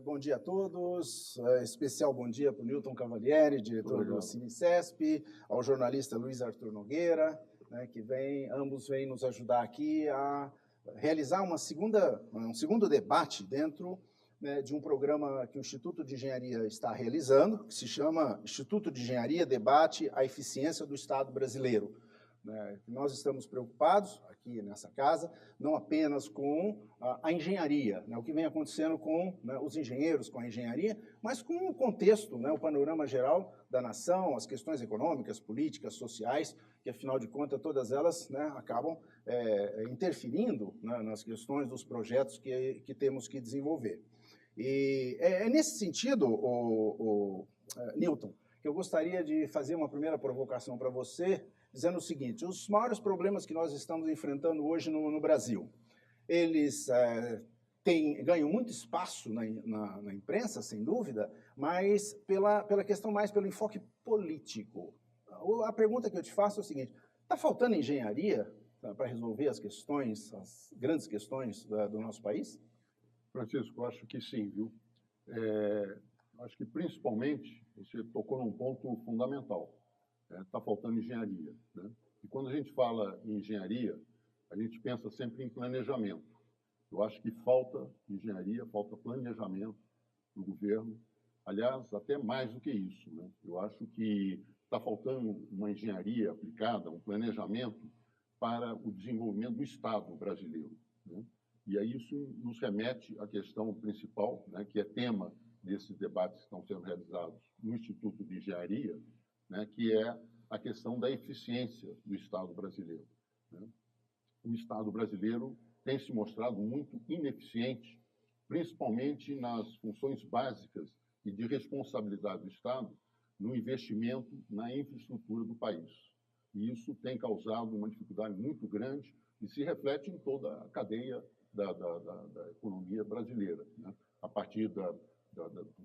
Bom dia a todos, especial bom dia para o Newton Cavalieri, diretor do CineCesp, ao jornalista Luiz Arthur Nogueira, né, que ambos vêm nos ajudar aqui a realizar um segundo debate dentro, né, de um programa que o Instituto de Engenharia está realizando, que se chama Instituto de Engenharia Debate a Eficiência do Estado Brasileiro. Nós estamos preocupados aqui nessa casa, não apenas com a engenharia, né, o que vem acontecendo com, né, os engenheiros, com a engenharia, mas com o contexto, né, o panorama geral da nação, as questões econômicas, políticas, sociais, que, afinal de contas, todas elas, né, acabam interferindo, né, nas questões dos projetos que temos que desenvolver. E é nesse sentido, Newton, que eu gostaria de fazer uma primeira provocação para você, dizendo o seguinte: os maiores problemas que nós estamos enfrentando hoje no Brasil, eles ganham muito espaço na imprensa, sem dúvida, mas pela questão mais pelo enfoque político. A pergunta que eu te faço é o seguinte: está faltando engenharia para resolver as grandes questões do nosso país? Francisco, acho que sim, viu? Acho que, principalmente, você tocou num ponto fundamental. Está faltando engenharia, né? E quando a gente fala em engenharia, a gente pensa sempre em planejamento. Eu acho que falta engenharia, falta planejamento no governo. Aliás, até mais do que isso, né? Eu acho que está faltando uma engenharia aplicada, um planejamento para o desenvolvimento do Estado brasileiro, né? E aí isso nos remete à questão principal, né, que é tema desses debates que estão sendo realizados no Instituto de Engenharia, né, que é a questão da eficiência do Estado brasileiro, né? O Estado brasileiro tem se mostrado muito ineficiente, principalmente nas funções básicas e de responsabilidade do Estado no investimento na infraestrutura do país. E isso tem causado uma dificuldade muito grande e se reflete em toda a cadeia da economia brasileira, né? A partir do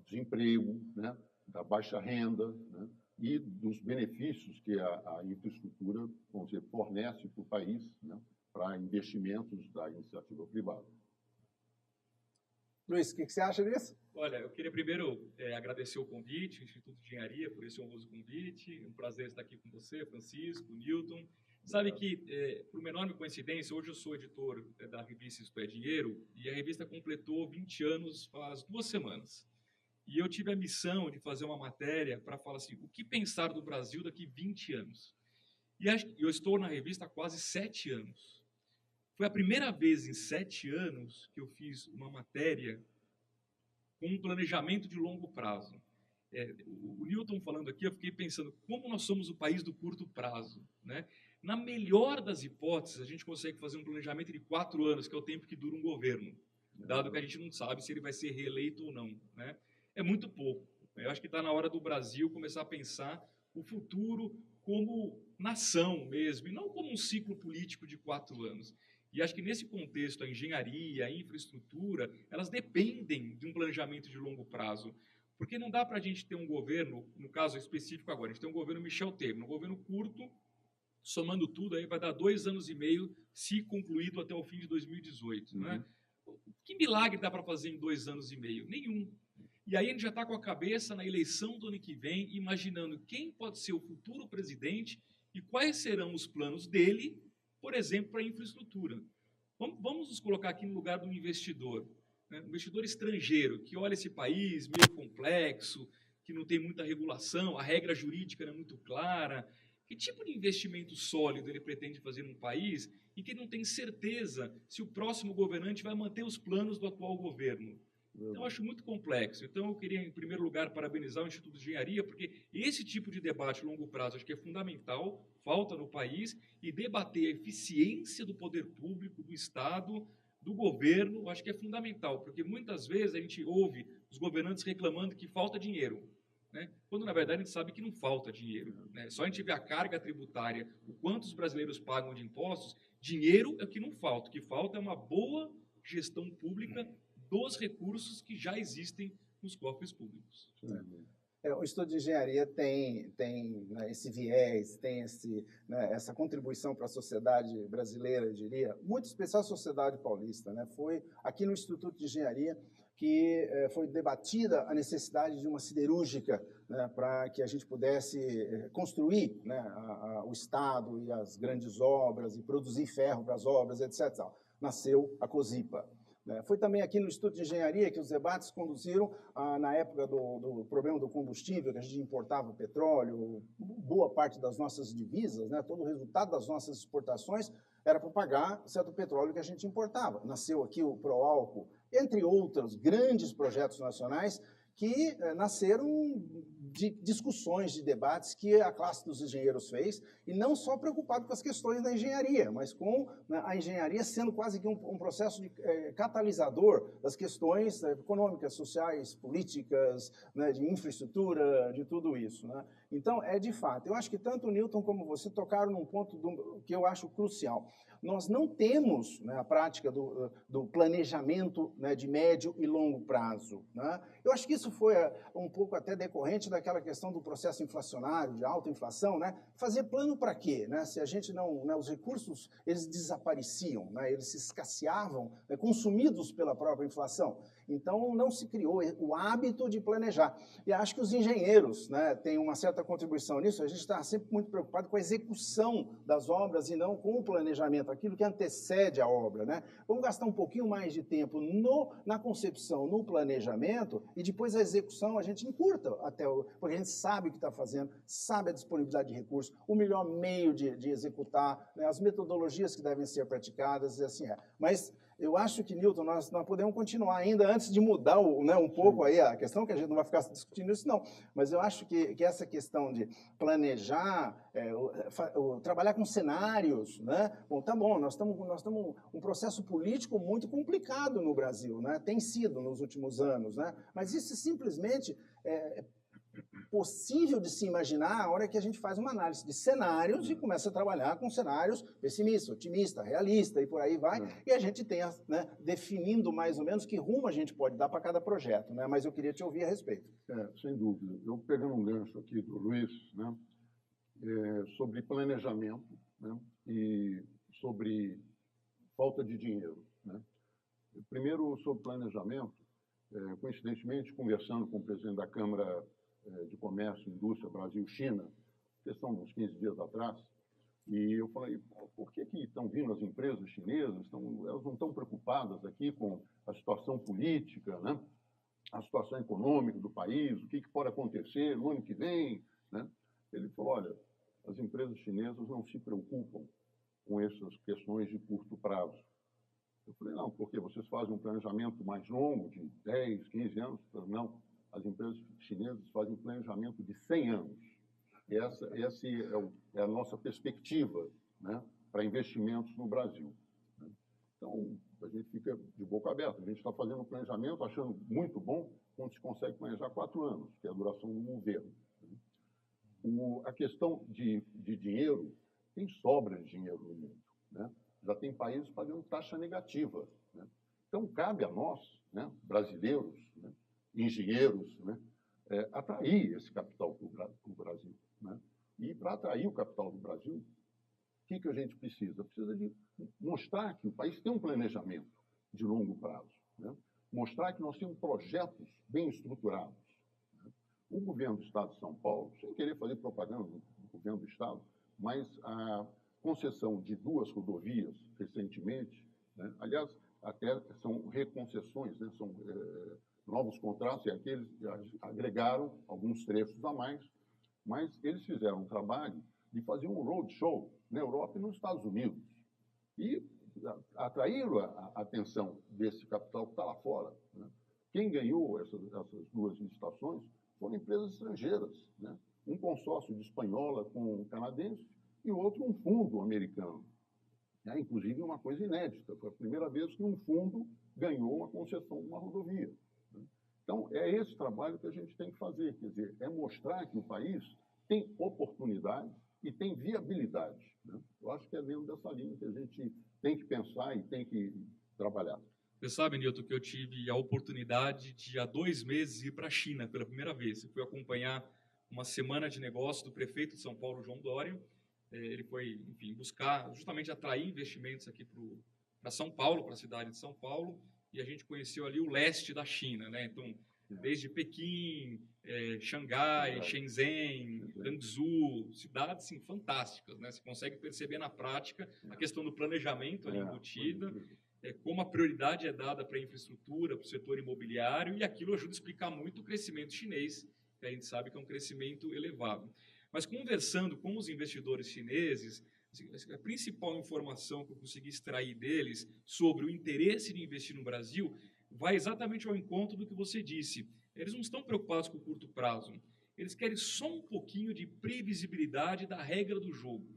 desemprego, né, da baixa renda, né, e dos benefícios que a infraestrutura, vamos dizer, fornece para o país, né, para investimentos da iniciativa privada. Luiz, o que você acha disso? Olha, eu queria primeiro agradecer o convite, o Instituto de Engenharia, por esse honroso convite. É um prazer estar aqui com você, Francisco, Newton. Sabe que, por uma enorme coincidência, hoje eu sou editor da revista Isto é Dinheiro, e a revista completou 20 anos faz 2 semanas. E eu tive a missão de fazer uma matéria para falar assim, o que pensar do Brasil daqui 20 anos? E eu estou na revista há quase 7 anos. Foi a primeira vez em 7 anos que eu fiz uma matéria com um planejamento de longo prazo. O Newton falando aqui, eu fiquei pensando como nós somos o país do curto prazo, né? Na melhor das hipóteses, a gente consegue fazer um planejamento de 4 anos, que é o tempo que dura um governo, dado que a gente não sabe se ele vai ser reeleito ou não, né? É muito pouco. Eu acho que está na hora do Brasil começar a pensar o futuro como nação mesmo, e não como um ciclo político de 4 anos. E acho que nesse contexto, a engenharia, a infraestrutura, elas dependem de um planejamento de longo prazo. Porque não dá para a gente ter um governo, no caso específico agora, a gente tem um governo Michel Temer, um governo curto, somando tudo, aí vai dar 2 anos e meio, se concluído até o fim de 2018. Né? Que milagre dá para fazer em 2 anos e meio? Nenhum. E aí a gente já está com a cabeça na eleição do ano que vem, imaginando quem pode ser o futuro presidente e quais serão os planos dele, por exemplo, para a infraestrutura. Vamos nos colocar aqui no lugar do investidor, né? Um investidor estrangeiro que olha esse país meio complexo, que não tem muita regulação, a regra jurídica não é muito clara. Que tipo de investimento sólido ele pretende fazer num país em que não tem certeza se o próximo governante vai manter os planos do atual governo? Então, eu acho muito complexo. Então, eu queria, em primeiro lugar, parabenizar o Instituto de Engenharia, porque esse tipo de debate a longo prazo acho que é fundamental, falta no país, e debater a eficiência do poder público, do Estado, do governo, acho que é fundamental, porque muitas vezes a gente ouve os governantes reclamando que falta dinheiro, né? Quando, na verdade, a gente sabe que não falta dinheiro, né? Só a gente vê a carga tributária, o quanto os brasileiros pagam de impostos, dinheiro é o que não falta. O que falta é uma boa gestão pública dos recursos que já existem nos cofres públicos. O Instituto de Engenharia tem né, esse viés, tem essa contribuição para a sociedade brasileira, eu diria, muito especial a sociedade paulista, né? Foi aqui no Instituto de Engenharia que foi debatida a necessidade de uma siderúrgica, né, para que a gente pudesse construir, né, o Estado e as grandes obras e produzir ferro para as obras, etc. Nasceu a COSIPA. Foi também aqui no Instituto de Engenharia que os debates conduziram, na época do problema do combustível, que a gente importava petróleo, boa parte das nossas divisas, né, todo o resultado das nossas exportações era para pagar certo petróleo que a gente importava. Nasceu aqui o Proálcool, entre outros grandes projetos nacionais que nasceram de discussões, de debates que a classe dos engenheiros fez, e não só preocupado com as questões da engenharia, mas com, né, a engenharia sendo quase que um processo de catalisador das questões econômicas, sociais, políticas, né, de infraestrutura, de tudo isso, né? Então, de fato, eu acho que tanto o Newton como você tocaram num ponto que eu acho crucial. Nós não temos, né, a prática do planejamento, né, de médio e longo prazo, né? Eu acho que isso foi um pouco até decorrente daquela questão do processo inflacionário, de alta inflação, né? Fazer plano para quê, né? Se a gente não, né, os recursos, eles desapareciam, né? Eles se escasseavam, né, consumidos pela própria inflação. Então, não se criou o hábito de planejar. E acho que os engenheiros, né, têm uma certa contribuição nisso. A gente está sempre muito preocupado com a execução das obras e não com o planejamento, aquilo que antecede a obra, né? Vamos gastar um pouquinho mais de tempo na concepção, no planejamento, e depois a execução a gente encurta porque a gente sabe o que está fazendo, sabe a disponibilidade de recursos, o melhor meio de executar, né, as metodologias que devem ser praticadas, e assim é. Mas eu acho que, Newton, nós podemos continuar ainda antes de mudar um pouco aí a questão, que a gente não vai ficar discutindo isso, não. Mas eu acho que essa questão de planejar, trabalhar com cenários, né? Bom, tá bom, nós estamos um processo político muito complicado no Brasil, né? Tem sido nos últimos anos, né? Mas isso simplesmente é possível de se imaginar a hora que a gente faz uma análise de cenários e começa a trabalhar com cenários pessimista, otimista, realista e por aí vai, e a gente tem, né, definindo mais ou menos que rumo a gente pode dar para cada projeto, né? Mas eu queria te ouvir a respeito. Sem dúvida. Eu pegando um gancho aqui do Luiz, né, sobre planejamento, né, e sobre falta de dinheiro, né? Primeiro, sobre planejamento, coincidentemente, conversando com o presidente da Câmara de Comércio e Indústria Brasil-China, questão de uns 15 dias atrás, e eu falei, por que estão vindo as empresas chinesas? Elas não estão preocupadas aqui com a situação política, né? A situação econômica do país, o que pode acontecer no ano que vem, né? Ele falou, olha, as empresas chinesas não se preocupam com essas questões de curto prazo. Eu falei, não, porque vocês fazem um planejamento mais longo, de 10, 15 anos? Não, as empresas chinesas fazem um planejamento de 100 anos. Essa é a nossa perspectiva, né, para investimentos no Brasil. Então, a gente fica de boca aberta. A gente está fazendo um planejamento, achando muito bom, quando se consegue planejar 4 anos, que é a duração do governo. A questão de dinheiro, tem sobra de dinheiro no mundo, né? Já tem países pagando taxa negativa, né? Então, cabe a nós, né, brasileiros, né, engenheiros, né, atrair esse capital para o Brasil, né? E para atrair o capital do Brasil, o que a gente precisa? Precisa de mostrar que o país tem um planejamento de longo prazo, né? Mostrar que nós temos projetos bem estruturados, né? O governo do Estado de São Paulo, sem querer fazer propaganda do governo do Estado, mas a concessão de 2 rodovias recentemente, né? Aliás, até são reconcessões, né? São novos contratos, e aqueles agregaram alguns trechos a mais, mas eles fizeram um trabalho de fazer um roadshow na Europa e nos Estados Unidos e atraíram a atenção desse capital que está lá fora, né? Quem ganhou essas 2 licitações foram empresas estrangeiras, né? Um consórcio de espanhola com um canadense e outro um fundo americano. Inclusive uma coisa inédita, foi a primeira vez que um fundo ganhou uma concessão de uma rodovia. Então, é esse trabalho que a gente tem que fazer, quer dizer, é mostrar que o país tem oportunidade e tem viabilidade, né? Eu acho que é dentro dessa linha que a gente tem que pensar e tem que trabalhar. Você sabe, Newton, que eu tive a oportunidade de, há 2 meses, ir para a China pela primeira vez. Eu fui acompanhar uma semana de negócio do prefeito de São Paulo, João Dória. Ele foi, enfim, buscar justamente atrair investimentos aqui para São Paulo, para a cidade de São Paulo. e a gente conheceu ali o leste da China, né? Então, desde Pequim, Xangai, Shenzhen, Guangzhou, cidades assim, fantásticas, né? Você consegue perceber na prática a questão do planejamento ali embutida, como a prioridade é dada para a infraestrutura, para o setor imobiliário, e aquilo ajuda a explicar muito o crescimento chinês, que a gente sabe que é um crescimento elevado. Mas conversando com os investidores chineses, a principal informação que eu consegui extrair deles sobre o interesse de investir no Brasil vai exatamente ao encontro do que você disse. Eles não estão preocupados com o curto prazo. Eles querem só um pouquinho de previsibilidade da regra do jogo,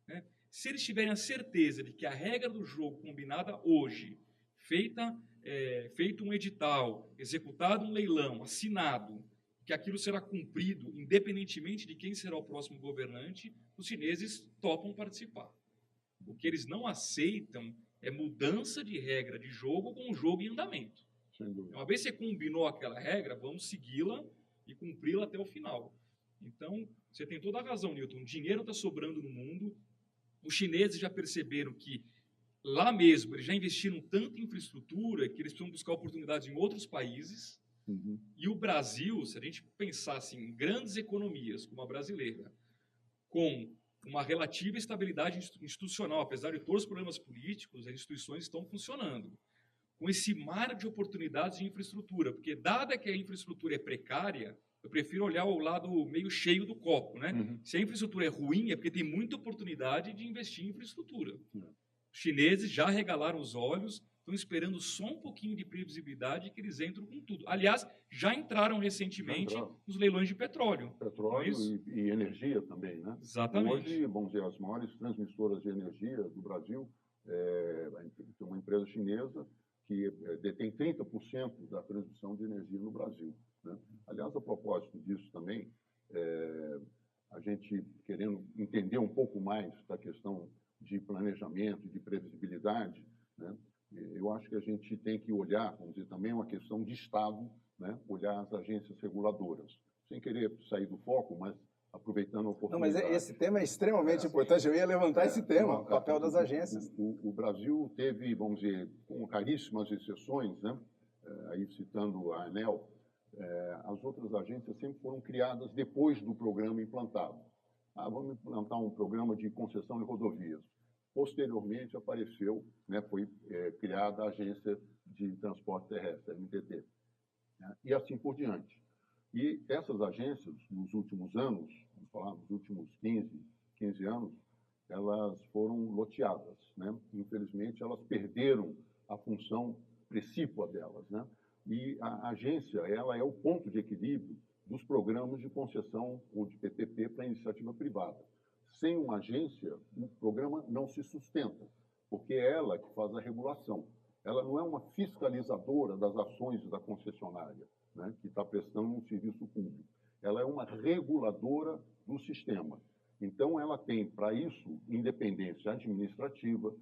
né? Se eles tiverem a certeza de que a regra do jogo combinada hoje, feito um edital, executado um leilão, assinado, que aquilo será cumprido, independentemente de quem será o próximo governante, os chineses topam participar. O que eles não aceitam é mudança de regra de jogo com o jogo em andamento. Uma vez que você combinou aquela regra, vamos segui-la e cumpri-la até o final. Então, você tem toda a razão, Newton. O dinheiro está sobrando no mundo. Os chineses já perceberam que lá mesmo eles já investiram tanto em infraestrutura que eles precisam buscar oportunidades em outros países. E o Brasil, se a gente pensar assim, em grandes economias como a brasileira, com uma relativa estabilidade institucional, apesar de todos os problemas políticos, as instituições estão funcionando, com esse mar de oportunidades de infraestrutura, porque dada que a infraestrutura é precária, eu prefiro olhar o lado meio cheio do copo, né? Se a infraestrutura é ruim, é porque tem muita oportunidade de investir em infraestrutura. Os chineses já regalaram os olhos, estão esperando só um pouquinho de previsibilidade que eles entram com tudo. Aliás, já entraram recentemente nos leilões de petróleo. Petróleo e energia também, né? Exatamente. Hoje, vamos dizer, as maiores transmissoras de energia do Brasil, tem uma empresa chinesa que detém 30% da transmissão de energia no Brasil, né? Aliás, a propósito disso também, a gente querendo entender um pouco mais da questão de planejamento, de previsibilidade, né? Eu acho que a gente tem que olhar, vamos dizer, também uma questão de Estado, né? Olhar as agências reguladoras, sem querer sair do foco, mas aproveitando a oportunidade. Não, mas esse tema é extremamente importante. Eu ia levantar esse tema, o papel das agências. O Brasil teve, vamos dizer, com raríssimas exceções, né? Aí citando a ANEEL, as outras agências sempre foram criadas depois do programa implantado. Vamos implantar um programa de concessão de rodovias. Posteriormente apareceu, né, foi criada a Agência de Transporte Terrestre, a MTT, né? E assim por diante. E essas agências, nos últimos anos, vamos falar, nos últimos 15 anos, elas foram loteadas, né? Infelizmente, elas perderam a função precípua delas, né? E a agência, ela é o ponto de equilíbrio dos programas de concessão ou de PPP para iniciativa privada. Sem uma agência, o programa não se sustenta, porque é ela que faz a regulação. Ela não é uma fiscalizadora das ações da concessionária, né, que está prestando um serviço público. Ela é uma reguladora do sistema. Então, ela tem, para isso, independência administrativa,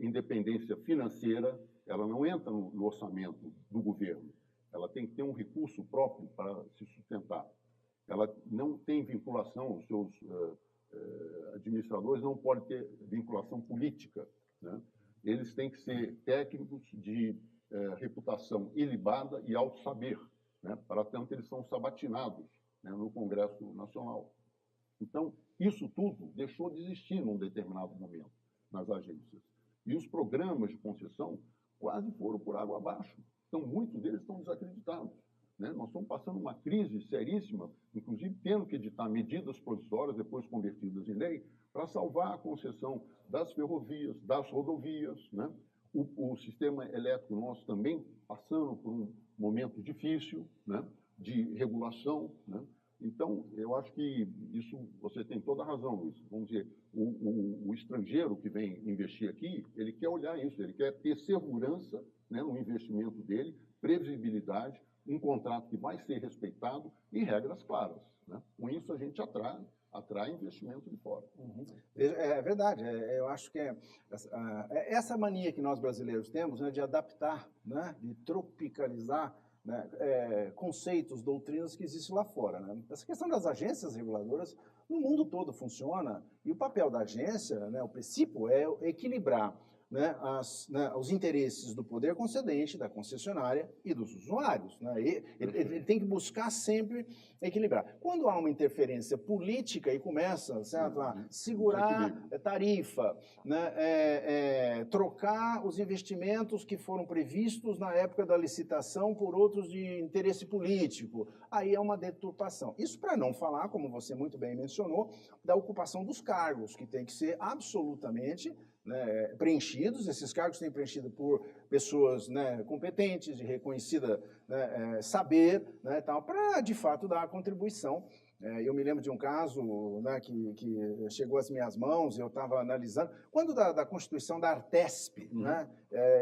independência financeira. Ela não entra no orçamento do governo. Ela tem que ter um recurso próprio para se sustentar. Ela não tem vinculação, os seus administradores não podem ter vinculação política, né? Eles têm que ser técnicos de reputação ilibada e alto saber, né? Para tanto, eles são sabatinados, né, no Congresso Nacional. Então, isso tudo deixou de existir num determinado momento nas agências. E os programas de concessão quase foram por água abaixo. Então, muitos deles estão desacreditados, né? Nós estamos passando uma crise seríssima, inclusive tendo que editar medidas provisórias, depois convertidas em lei, para salvar a concessão das ferrovias, das rodovias, né? O sistema elétrico nosso também passando por um momento difícil, né, de regulação, né? Então, eu acho que isso, você tem toda a razão, Luiz. Vamos dizer, o estrangeiro que vem investir aqui, ele quer olhar isso, ele quer ter segurança, né, no investimento dele, previsibilidade, um contrato que vai ser respeitado e regras claras, né? Com isso, a gente atrai investimento de fora. É verdade. Eu acho que essa mania que nós brasileiros temos, né, de adaptar, né, de tropicalizar, né, conceitos, doutrinas que existem lá fora, né? Essa questão das agências reguladoras no mundo todo funciona, e o papel da agência, né, o princípio é equilibrar né, os interesses do poder concedente, da concessionária e dos usuários. Né? Ele tem que buscar sempre equilibrar. Quando há uma interferência política e começa, certo, a segurar tarifa, né, trocar os investimentos que foram previstos na época da licitação por outros de interesse político, aí é uma deturpação. Isso para não falar, como você muito bem mencionou, da ocupação dos cargos, que tem que ser absolutamente, né, preenchidos. Esses cargos têm preenchido por pessoas, né, competentes, de reconhecida, né, saber, né, para, de fato, dar a contribuição. Eu me lembro de um caso, né, que chegou às minhas mãos, eu estava analisando, quando da constituição da Artesp, né,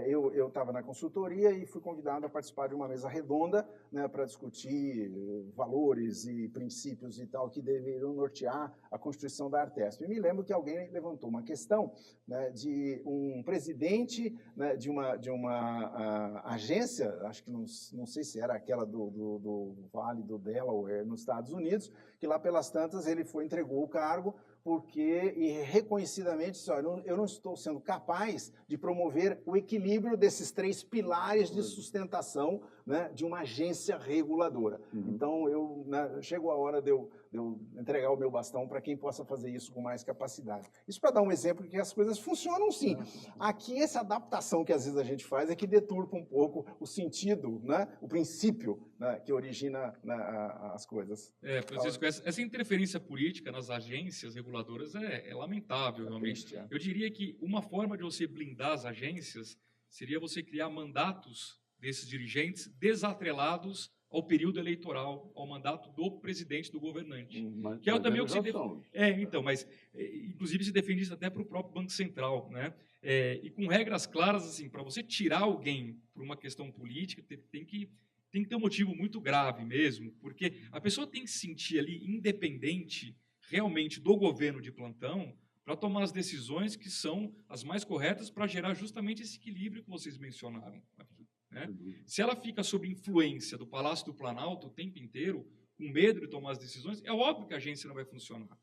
eu estava na consultoria e fui convidado a participar de uma mesa redonda, né, para discutir valores e princípios e tal que deveriam nortear a constituição da Artesp. E me lembro que alguém levantou uma questão, né, de um presidente, né, de uma agência, acho que não sei se era aquela do Vale do Delaware, nos Estados Unidos, que lá pelas tantas ele entregou o cargo porque, e reconhecidamente, disse, olha, eu não estou sendo capaz de promover o equilíbrio desses 3 pilares de sustentação, né, de uma agência reguladora. Então, chegou a hora de eu entregar o meu bastão para quem possa fazer isso com mais capacidade. Isso para dar um exemplo que as coisas funcionam sim. Aqui, essa adaptação que às vezes a gente faz é que deturpa um pouco o sentido, né, o princípio, né, que origina, né, as coisas. Francisco, essa interferência política nas agências reguladoras é lamentável, realmente. Triste, Eu diria que uma forma de você blindar as agências seria você criar mandatos desses dirigentes desatrelados ao período eleitoral, ao mandato do presidente, do governante. Que é também o que se mas inclusive se defende isso até para o próprio Banco Central, né? E com regras claras, assim, para você tirar alguém por uma questão política, tem que ter um motivo muito grave mesmo, porque a pessoa tem que se sentir ali independente realmente do governo de plantão para tomar as decisões que são as mais corretas para gerar justamente esse equilíbrio que vocês mencionaram aqui, né? Se ela fica sob influência do Palácio do Planalto o tempo inteiro, com medo de tomar as decisões, é óbvio que a agência não vai funcionar.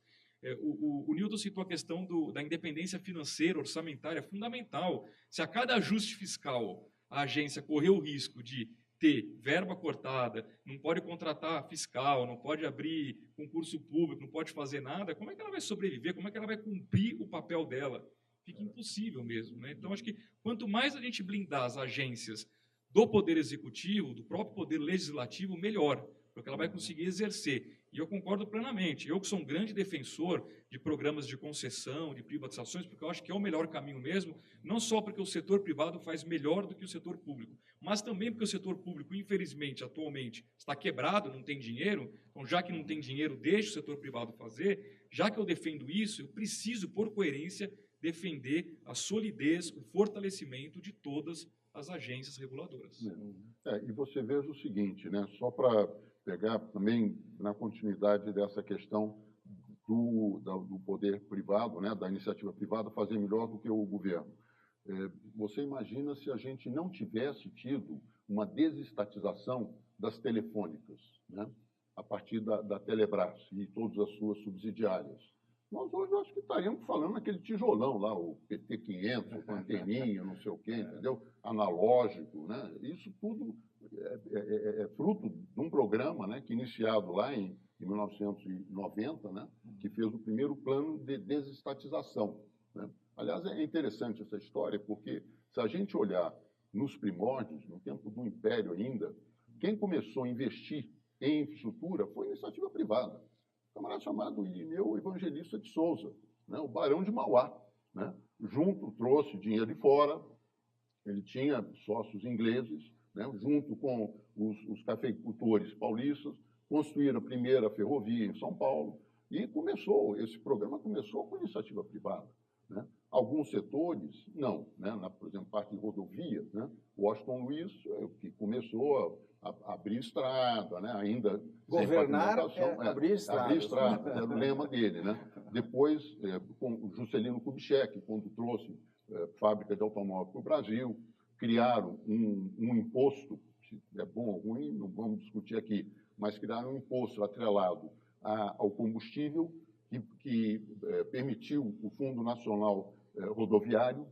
O Newton citou a questão da independência financeira, orçamentária, fundamental. Se a cada ajuste fiscal a agência correr o risco de ter verba cortada, não pode contratar fiscal, não pode abrir concurso público, não pode fazer nada, como é que ela vai sobreviver? Como é que ela vai cumprir o papel dela? Fica impossível mesmo, né? Então, acho que quanto mais a gente blindar as agências do Poder Executivo, do próprio Poder Legislativo, melhor, porque ela vai conseguir exercer. E eu concordo plenamente. Eu que sou um grande defensor de programas de concessão, de privatizações, porque eu acho que é o melhor caminho mesmo, não só porque o setor privado faz melhor do que o setor público, mas também porque o setor público, infelizmente, atualmente, está quebrado, não tem dinheiro. Então, já que não tem dinheiro, deixa o setor privado fazer. Já que eu defendo isso, eu preciso, por coerência, defender a solidez, o fortalecimento de todas as agências reguladoras. E você veja o seguinte, né, só para pegar também na continuidade dessa questão do poder privado, né, da iniciativa privada, fazer melhor do que o governo. Você imagina se a gente não tivesse tido uma desestatização das telefônicas, né, a partir da Telebrás e todas as suas subsidiárias. Nós hoje acho que estaríamos falando naquele tijolão lá, o PT500, com anteninha, não sei o quê, entendeu? Analógico, né? Isso tudo é fruto de um programa, né, que iniciado lá em 1990, né, que fez o primeiro plano de desestatização, né? Aliás, é interessante essa história, porque se a gente olhar nos primórdios, no tempo do Império ainda, quem começou a investir em infraestrutura foi a iniciativa privada. Um camarada chamado Irineu Evangelista de Souza, né, o Barão de Mauá, né, trouxe dinheiro de fora, ele tinha sócios ingleses, né, junto com os cafeicultores paulistas, construíram a primeira ferrovia em São Paulo, e esse programa começou com iniciativa privada, né? Alguns setores, não, né? Por exemplo, parte de rodovia, né? Washington Luiz, que começou a abrir estrada, né? Ainda governar abrir estrada. Abrir estrada, era o lema dele, né? Depois, com Juscelino Kubitschek, quando trouxe fábrica de automóvel para o Brasil, criaram um imposto, se é bom ou ruim, não vamos discutir aqui, mas criaram um imposto atrelado ao combustível que permitiu o Fundo Nacional Rodoviário,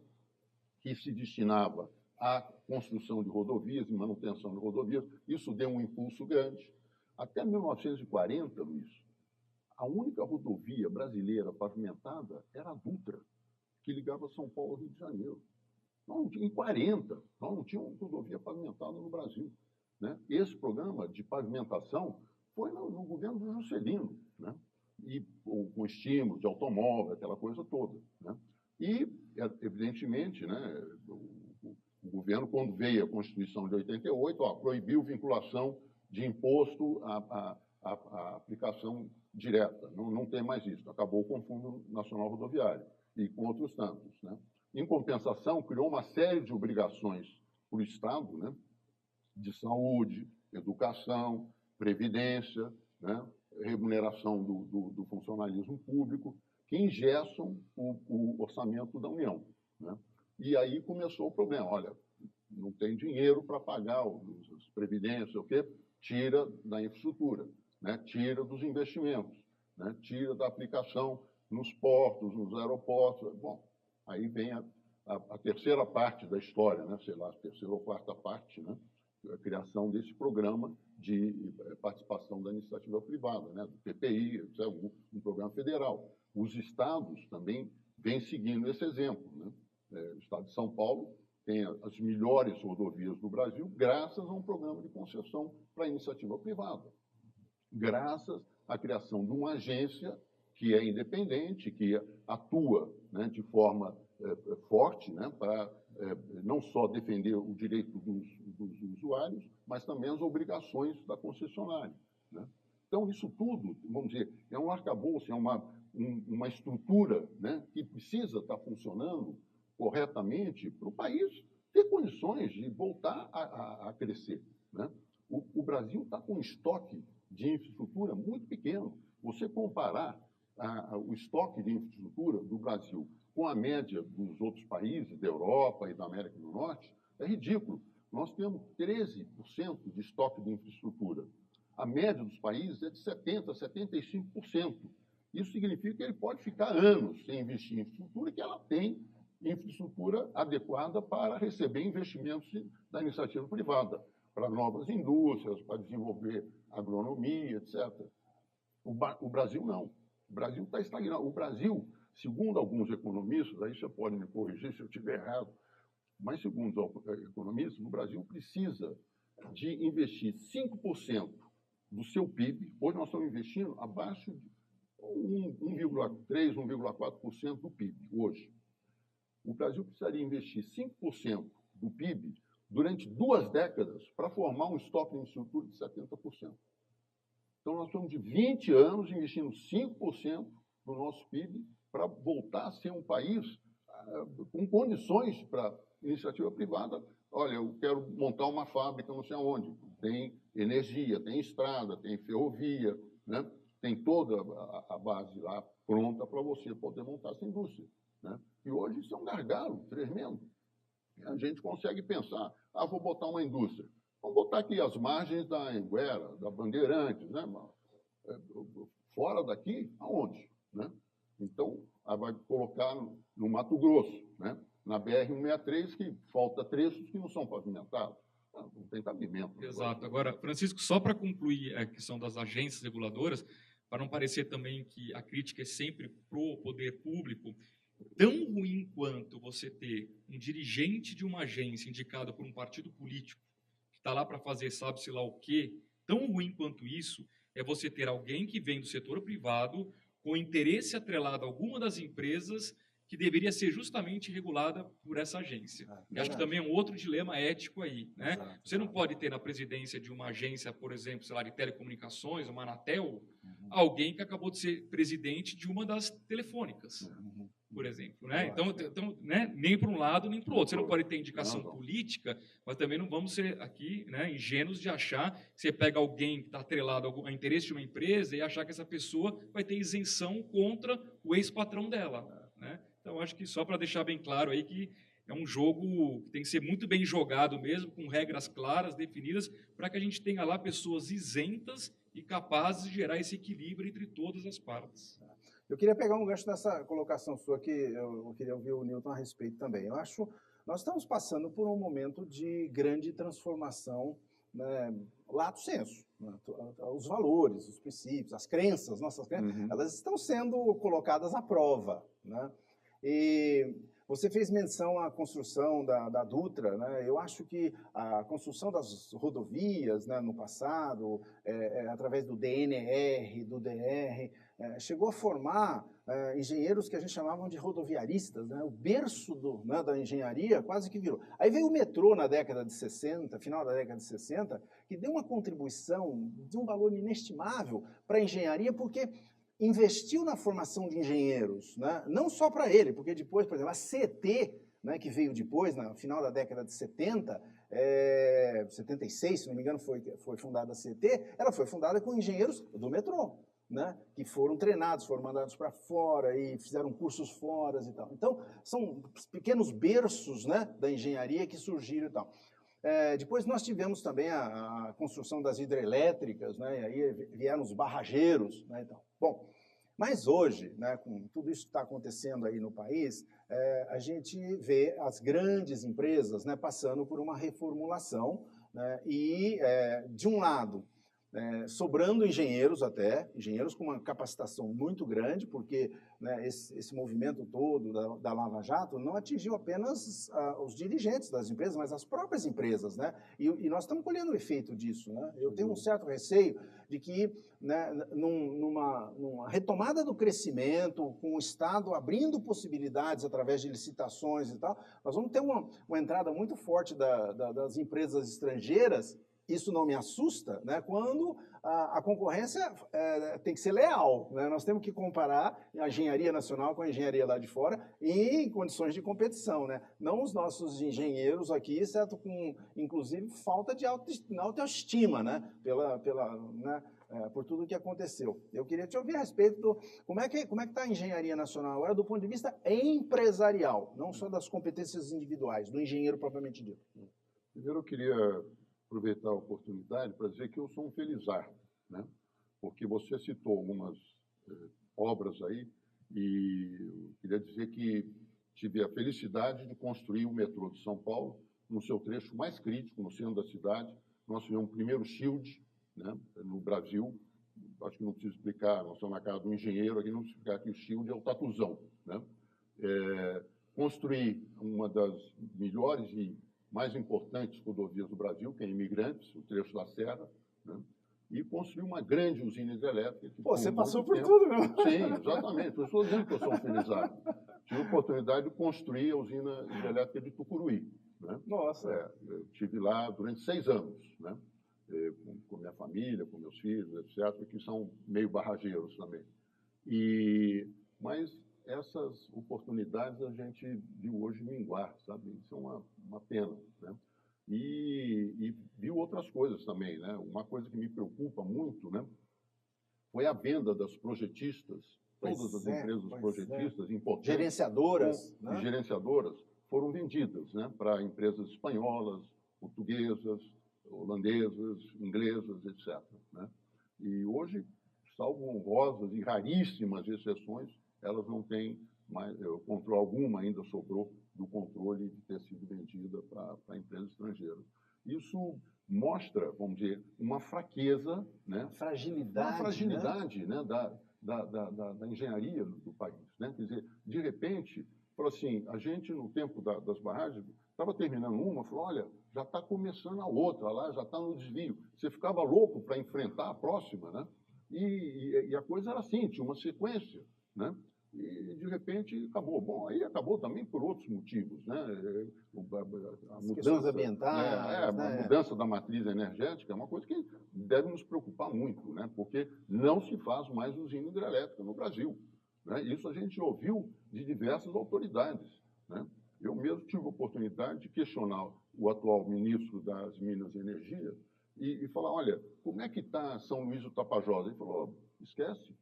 que se destinava à construção de rodovias e manutenção de rodovias. Isso deu um impulso grande. Até 1940, Luiz, a única rodovia brasileira pavimentada era a Dutra, que ligava São Paulo ao Rio de Janeiro. Em 40, nós não tínhamos rodovia pavimentada no Brasil, né? Esse programa de pavimentação foi no governo do Juscelino, né? E com estímulo de automóvel, aquela coisa toda, né? E, evidentemente, né, o governo, quando veio a Constituição de 88, proibiu vinculação de imposto à aplicação direta. Não tem mais isso. Acabou com o Fundo Nacional Rodoviário e com outros tantos, né? Em compensação, criou uma série de obrigações para o Estado, né, de saúde, educação, previdência, né, remuneração do funcionalismo público, que engessam o orçamento da União, né? E aí começou o problema. Olha, não tem dinheiro para pagar as previdências, o quê? Tira da infraestrutura, né? Tira dos investimentos, né? Tira da aplicação nos portos, nos aeroportos. Bom, aí vem a terceira parte da história, né? Sei lá, a terceira ou quarta parte, né? A criação desse programa de participação da iniciativa privada, né? Do PPI, um programa federal. Os estados também vêm seguindo esse exemplo, né? O estado de São Paulo tem as melhores rodovias do Brasil graças a um programa de concessão para a iniciativa privada, graças à criação de uma agência que é independente, que atua, né, de forma forte, né, para não só defender o direito dos usuários, mas também as obrigações da concessionária, né? Então, isso tudo, vamos dizer, é um arcabouço, é uma estrutura, né, que precisa estar funcionando corretamente para o país ter condições de voltar a crescer, né? O Brasil está com um estoque de infraestrutura muito pequeno. Você comparar o estoque de infraestrutura do Brasil com a média dos outros países da Europa e da América do Norte, é ridículo. Nós temos 13% de estoque de infraestrutura. A média dos países é de 70%, 75%. Isso significa que ele pode ficar anos sem investir em infraestrutura, que ela tem infraestrutura adequada para receber investimentos da iniciativa privada, para novas indústrias, para desenvolver agronomia, etc. O Brasil não. O Brasil está estagnado. O Brasil, segundo alguns economistas, aí você pode me corrigir se eu estiver errado, mas segundo os economistas, o Brasil precisa de investir 5% do seu PIB. Hoje nós estamos investindo abaixo de 1,3%, 1,4% do PIB, hoje. O Brasil precisaria investir 5% do PIB durante 2 décadas para formar um estoque de infraestrutura de 70%. Então, nós estamos de 20 anos investindo 5% do nosso PIB para voltar a ser um país com condições para iniciativa privada. Olha, eu quero montar uma fábrica não sei aonde. Tem energia, tem estrada, tem ferrovia, né? Tem toda a base lá pronta para você poder montar essa indústria, né? E hoje isso é um gargalo tremendo. A gente consegue pensar, vou botar uma indústria. Vamos botar aqui as margens da Anguera, da Bandeirantes, né? Fora daqui, aonde, né? Então, vai colocar no Mato Grosso, né? Na BR-163, que falta trechos que não são pavimentados. Não tem cabimento. Exato. Agora, Francisco, só para concluir a questão das agências reguladoras, para não parecer também que a crítica é sempre para o poder público, tão ruim quanto você ter um dirigente de uma agência indicado por um partido político que está lá para fazer sabe-se lá o quê, tão ruim quanto isso é você ter alguém que vem do setor privado com interesse atrelado a alguma das empresas que deveria ser justamente regulada por essa agência. E acho que também é um outro dilema ético aí, né? Exato. Você não pode ter na presidência de uma agência, por exemplo, sei lá, de telecomunicações, uma Anatel, alguém que acabou de ser presidente de uma das telefônicas, por exemplo, né? Então né, nem para um lado nem para o outro. Você não pode ter indicação política, mas também não vamos ser aqui, né, ingênuos de achar que você pega alguém que está atrelado ao interesse de uma empresa e achar que essa pessoa vai ter isenção contra o ex-patrão dela, né? Então, acho que só para deixar bem claro aí que é um jogo que tem que ser muito bem jogado mesmo, com regras claras, definidas, para que a gente tenha lá pessoas isentas e capazes de gerar esse equilíbrio entre todas as partes. Eu queria pegar um gancho nessa colocação sua, que eu queria ouvir o Newton a respeito também. Eu acho nós estamos passando por um momento de grande transformação, né, lato sensu. Né, os valores, os princípios, as crenças, nossas crenças, elas estão sendo colocadas à prova. Né? E você fez menção à construção da Dutra, né? Eu acho que a construção das rodovias, né, no passado, através do DNR, do DR, chegou a formar engenheiros que a gente chamava de rodoviaristas, né? O berço né, da engenharia quase que virou. Aí veio o metrô na década de 60, final da década de 60, que deu uma contribuição de um valor inestimável para a engenharia, porque investiu na formação de engenheiros, né? Não só para ele, porque depois, por exemplo, a CET, né, que veio depois, no final da década de 70, 76, se não me engano, foi fundada a CET, ela foi fundada com engenheiros do metrô, né, que foram treinados, foram mandados para fora e fizeram cursos fora e tal. Então, são pequenos berços, né, da engenharia que surgiram e tal. Depois nós tivemos também a construção das hidrelétricas, né, e aí vieram os barrageiros, né, e tal. Bom, mas hoje, né, com tudo isso que está acontecendo aí no país, a gente vê as grandes empresas, né, passando por uma reformulação, né, e, de um lado, sobrando engenheiros engenheiros com uma capacitação muito grande, porque, né, esse movimento todo da Lava Jato não atingiu apenas os dirigentes das empresas, mas as próprias empresas, né? E nós estamos colhendo o efeito disso, né? Eu tenho um certo receio de que, né, numa retomada do crescimento, com o Estado abrindo possibilidades através de licitações e tal, nós vamos ter uma entrada muito forte das empresas estrangeiras. Isso não me assusta, né, quando a concorrência tem que ser leal. Né? Nós temos que comparar a engenharia nacional com a engenharia lá de fora e em condições de competição. Né? Não os nossos engenheiros aqui, certo, com, inclusive, falta de autoestima, né? Né? Por tudo o que aconteceu. Eu queria te ouvir a respeito do como é que está a engenharia nacional agora do ponto de vista empresarial, não só das competências individuais, do engenheiro propriamente dito. Primeiro, eu queria aproveitar a oportunidade para dizer que eu sou um felizardo, né? Porque você citou algumas obras aí e eu queria dizer que tive a felicidade de construir o metrô de São Paulo no seu trecho mais crítico, no centro da cidade. Nós tivemos o primeiro shield, né, no Brasil. Acho que não preciso explicar, nós estamos na casa do engenheiro aqui, não preciso explicar que o shield é o tatuzão, né? Construir uma das melhores e mais importantes rodovias do Brasil, que é Imigrantes, o trecho da Serra, né? E construir uma grande usina hidrelétrica. Pô, você passou por tudo, meu. Sim, exatamente. Por isso eu estou dizendo que eu sou um felizardo. Tive a oportunidade de construir a usina hidrelétrica de Tucuruí. Né? Nossa! Eu estive lá durante 6 anos, né? Com minha família, com meus filhos, etc., que são meio barrageiros também. Mas essas oportunidades a gente viu hoje minguar, sabe? Isso é uma pena, né? E viu outras coisas também, né? Uma coisa que me preocupa muito, né, foi a venda das projetistas. Todas as empresas projetistas importantes, gerenciadoras, né? Gerenciadoras foram vendidas, né, para empresas espanholas, portuguesas, holandesas, inglesas, etc., né? E hoje, salvo honrosas e raríssimas exceções, elas não têm mais controle alguma, ainda sobrou do controle de ter sido vendida para empresas estrangeiras. Isso mostra, vamos dizer, uma fraqueza, né? Fragilidade, uma fragilidade, né? Da engenharia do país, né? Quer dizer, de repente, falou assim, a gente no tempo das barragens estava terminando uma, falou, olha, já está começando a outra lá, já está no desvio. Você ficava louco para enfrentar a próxima, né? E a coisa era assim, tinha uma sequência, né? E, de repente, acabou. Bom, aí acabou também por outros motivos, né? A mudança ambientais, né? A mudança da matriz energética é uma coisa que deve nos preocupar muito, né? Porque não se faz mais usina hidrelétrica no Brasil, né? Isso a gente ouviu de diversas autoridades, né? Eu mesmo tive a oportunidade de questionar o atual ministro das Minas e Energia e falar, olha, como é que está São Luís do Tapajós? Ele falou, esquece,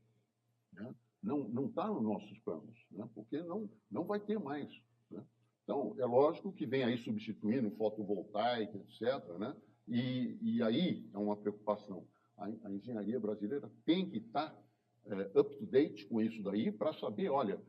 né? Não está nos nossos planos, né? Porque não vai ter mais, né? Então, é lógico que vem aí substituindo fotovoltaica, etc., né? E aí é uma preocupação. A engenharia brasileira tem que estar up-to-date com isso daí para saber, olha,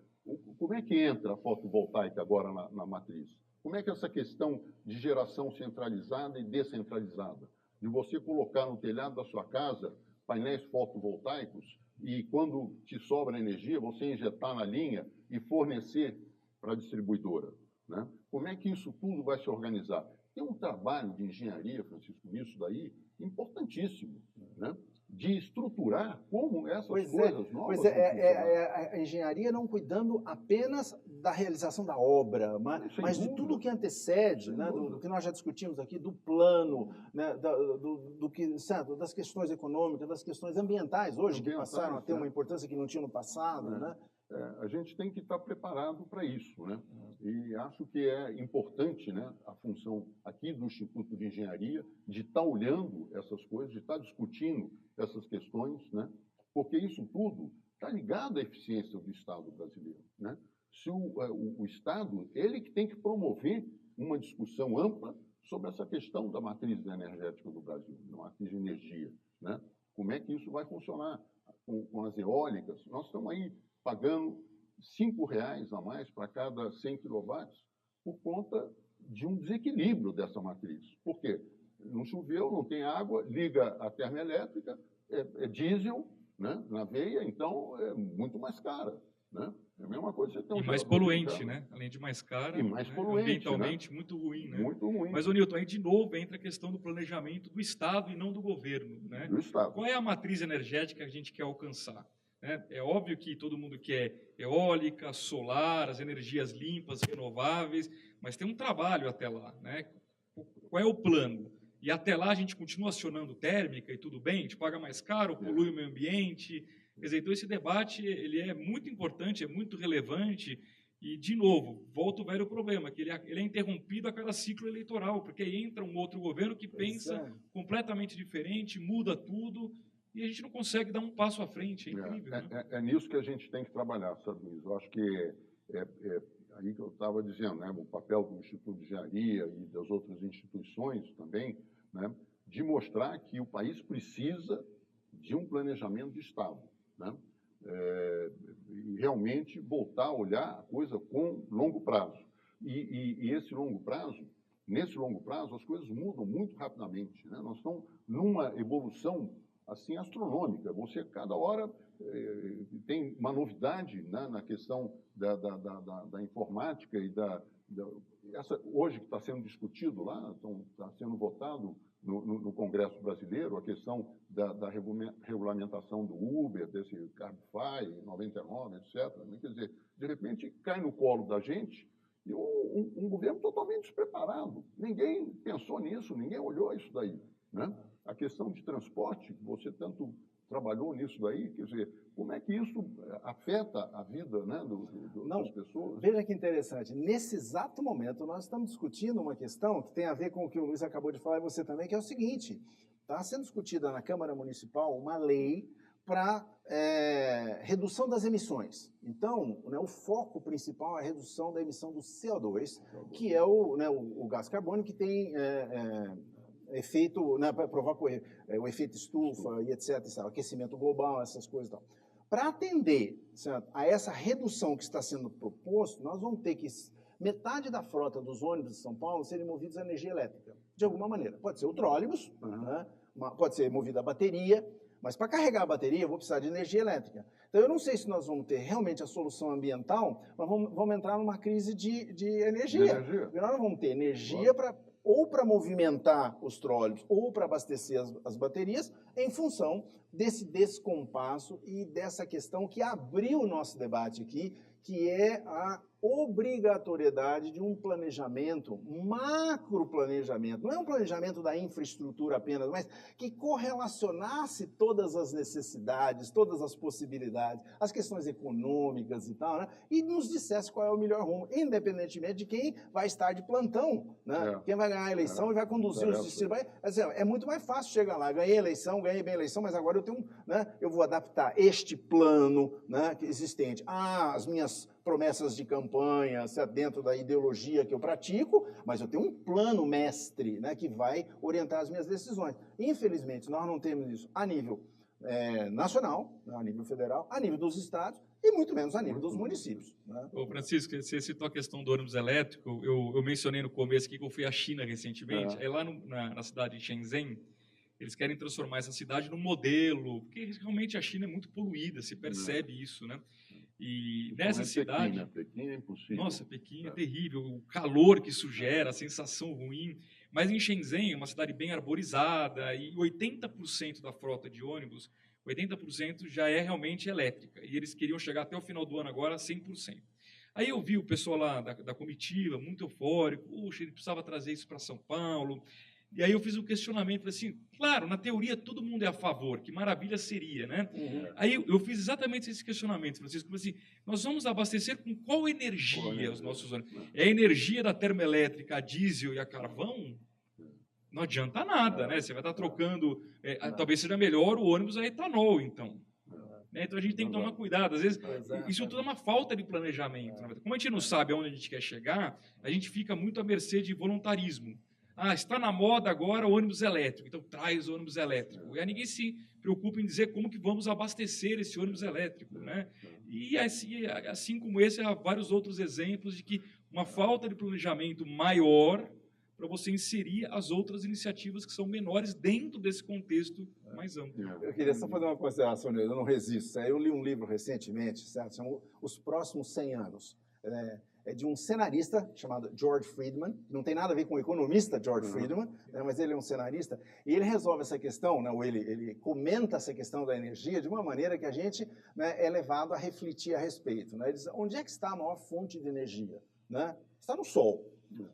como é que entra a fotovoltaica agora na matriz? Como é que essa questão de geração centralizada e descentralizada, de você colocar no telhado da sua casa painéis fotovoltaicos e, quando te sobra energia, você injetar na linha e fornecer para a distribuidora, né? Como é que isso tudo vai se organizar? Tem um trabalho de engenharia, Francisco, nisso daí, importantíssimo, né? De estruturar como essas coisas novas vão funcionar. A engenharia não cuidando apenas da realização da obra, mas de tudo que antecede, né, do que nós já discutimos aqui, do plano, né, das questões econômicas, das questões ambientais, hoje, que passaram a ter uma importância que não tinha no passado, né? A gente tem que estar preparado para isso, né? E acho que é importante, né, a função aqui do Instituto de Engenharia de estar olhando essas coisas, de estar discutindo essas questões, né? Porque isso tudo está ligado à eficiência do Estado brasileiro, né? Se o Estado, ele que tem que promover uma discussão ampla sobre essa questão da matriz energética do Brasil, da matriz de energia, né? Como é que isso vai funcionar com as eólicas? Nós estamos aí pagando R$ 5 a mais para cada 100 kW por conta de um desequilíbrio dessa matriz. Por quê? Não choveu, não tem água, liga a termoelétrica, é diesel, né, na veia, então é muito mais cara, né? É a mesma coisa que você tem e mais poluente, né? Além de mais cara, e mais né? poluente, ambientalmente, né? muito ruim, né? Muito ruim. Mas, ô Newton, aí de novo entra a questão do planejamento do Estado e não do governo, né? Do Estado. Qual é a matriz energética que a gente quer alcançar? É óbvio que todo mundo quer eólica, solar, as energias limpas, renováveis, mas tem um trabalho até lá, né? Qual é o plano? E até lá a gente continua acionando térmica e tudo bem, a gente paga mais caro, polui o meio ambiente. Quer dizer, então esse debate ele é muito importante, é muito relevante e, de novo, volta o velho problema, que ele é interrompido a cada ciclo eleitoral, porque aí entra um outro governo que pensa completamente diferente, muda tudo, e a gente não consegue dar um passo à frente, é incrível. É nisso que a gente tem que trabalhar, sabe, Luiz? Eu acho que aí que eu estava dizendo, né, o papel do Instituto de Engenharia e das outras instituições também, né, de mostrar que o país precisa de um planejamento de Estado, né? E realmente voltar a olhar a coisa com longo prazo. E esse longo prazo, nesse longo prazo, as coisas mudam muito rapidamente, né? Nós estamos numa evolução assim astronômica. Você cada hora tem uma novidade, né, na questão da informática e hoje que está sendo discutido lá, está sendo votado no Congresso Brasileiro, a questão da regulamentação do Uber, desse Cabify, 99, etc. Quer dizer, de repente cai no colo da gente e um governo totalmente despreparado. Ninguém pensou nisso, ninguém olhou isso daí, né? A questão de transporte, você tanto trabalhou nisso daí, quer dizer, como é que isso afeta a vida, né, das pessoas? Veja que interessante, nesse exato momento nós estamos discutindo uma questão que tem a ver com o que o Luiz acabou de falar e você também, que é o seguinte: está sendo discutida na Câmara Municipal uma lei para redução das emissões. Então, né, o foco principal é a redução da emissão do CO2, que é o gás carbônico, que tem efeito, né, provoca o efeito estufa e etc, aquecimento global, essas coisas e tal. Para atender, certo, a essa redução que está sendo proposto, nós vamos ter que metade da frota dos ônibus de São Paulo serem movidos a energia elétrica, de alguma maneira. Pode ser o trólebus, né, pode ser movido a bateria, mas para carregar a bateria eu vou precisar de energia elétrica. Então eu não sei se nós vamos ter realmente a solução ambiental, mas vamos entrar numa crise de energia. Porque nós não vamos ter energia ou para movimentar os trólebus, ou para abastecer as baterias, em função desse descompasso e dessa questão que abriu o nosso debate aqui, que é a obrigatoriedade de um planejamento, macroplanejamento, não é um planejamento da infraestrutura apenas, mas que correlacionasse todas as necessidades, todas as possibilidades, as questões econômicas e tal, né? E nos dissesse qual é o melhor rumo, independentemente de quem vai estar de plantão, né? Quem vai ganhar a eleição e vai conduzir os destinos. É muito mais fácil chegar lá, ganhei a eleição, ganhei bem a eleição, mas agora eu vou adaptar este plano, né, existente às minhas promessas de campanha, dentro da ideologia que eu pratico, mas eu tenho um plano mestre, né, que vai orientar as minhas decisões. Infelizmente, nós não temos isso a nível nacional, a nível federal, a nível dos estados e muito menos a nível dos municípios. Né? Ô, Francisco, você citou a questão do ônibus elétrico. Eu mencionei no começo aqui que eu fui à China recentemente. Aí lá na cidade de Shenzhen, eles querem transformar essa cidade num modelo, porque realmente a China é muito poluída, se percebe isso, né? E nessa cidade... Pequim é impossível. Nossa, Pequim é terrível, o calor que isso gera, a sensação ruim. Mas em Shenzhen, uma cidade bem arborizada, e 80% da frota de ônibus, 80% já é realmente elétrica. E eles queriam chegar até o final do ano agora a 100%. Aí eu vi o pessoal lá da comitiva, muito eufórico, puxa, ele precisava trazer isso para São Paulo. E aí eu fiz um questionamento, falei assim, claro, na teoria todo mundo é a favor, que maravilha seria, né? Aí eu fiz exatamente esse questionamento, Francisco, falei assim, nós vamos abastecer com qual energia os nossos ônibus? É a energia da termoelétrica a diesel e a carvão? Não adianta nada, né? Você vai estar trocando, talvez seja melhor o ônibus a etanol, então. Então a gente tem que tomar cuidado. Às vezes, isso tudo é uma falta de planejamento. Como a gente não sabe aonde a gente quer chegar, a gente fica muito à mercê de voluntarismo. Ah, está na moda agora o ônibus elétrico, então traz o ônibus elétrico. E aí ninguém se preocupa em dizer como que vamos abastecer esse ônibus elétrico, né? E assim como esse, há vários outros exemplos de que uma falta de planejamento maior para você inserir as outras iniciativas que são menores dentro desse contexto mais amplo. Eu queria só fazer uma consideração, eu não resisto. Eu li um livro recentemente, certo? Chamou Os Próximos 100 Anos. É de um cenarista chamado George Friedman, não tem nada a ver com o economista George Friedman, né, mas ele é um cenarista, e ele resolve essa questão, né, ou ele comenta essa questão da energia de uma maneira que a gente, né, é levado a refletir a respeito. Né? Ele diz, onde é que está a maior fonte de energia? Né? Está no Sol.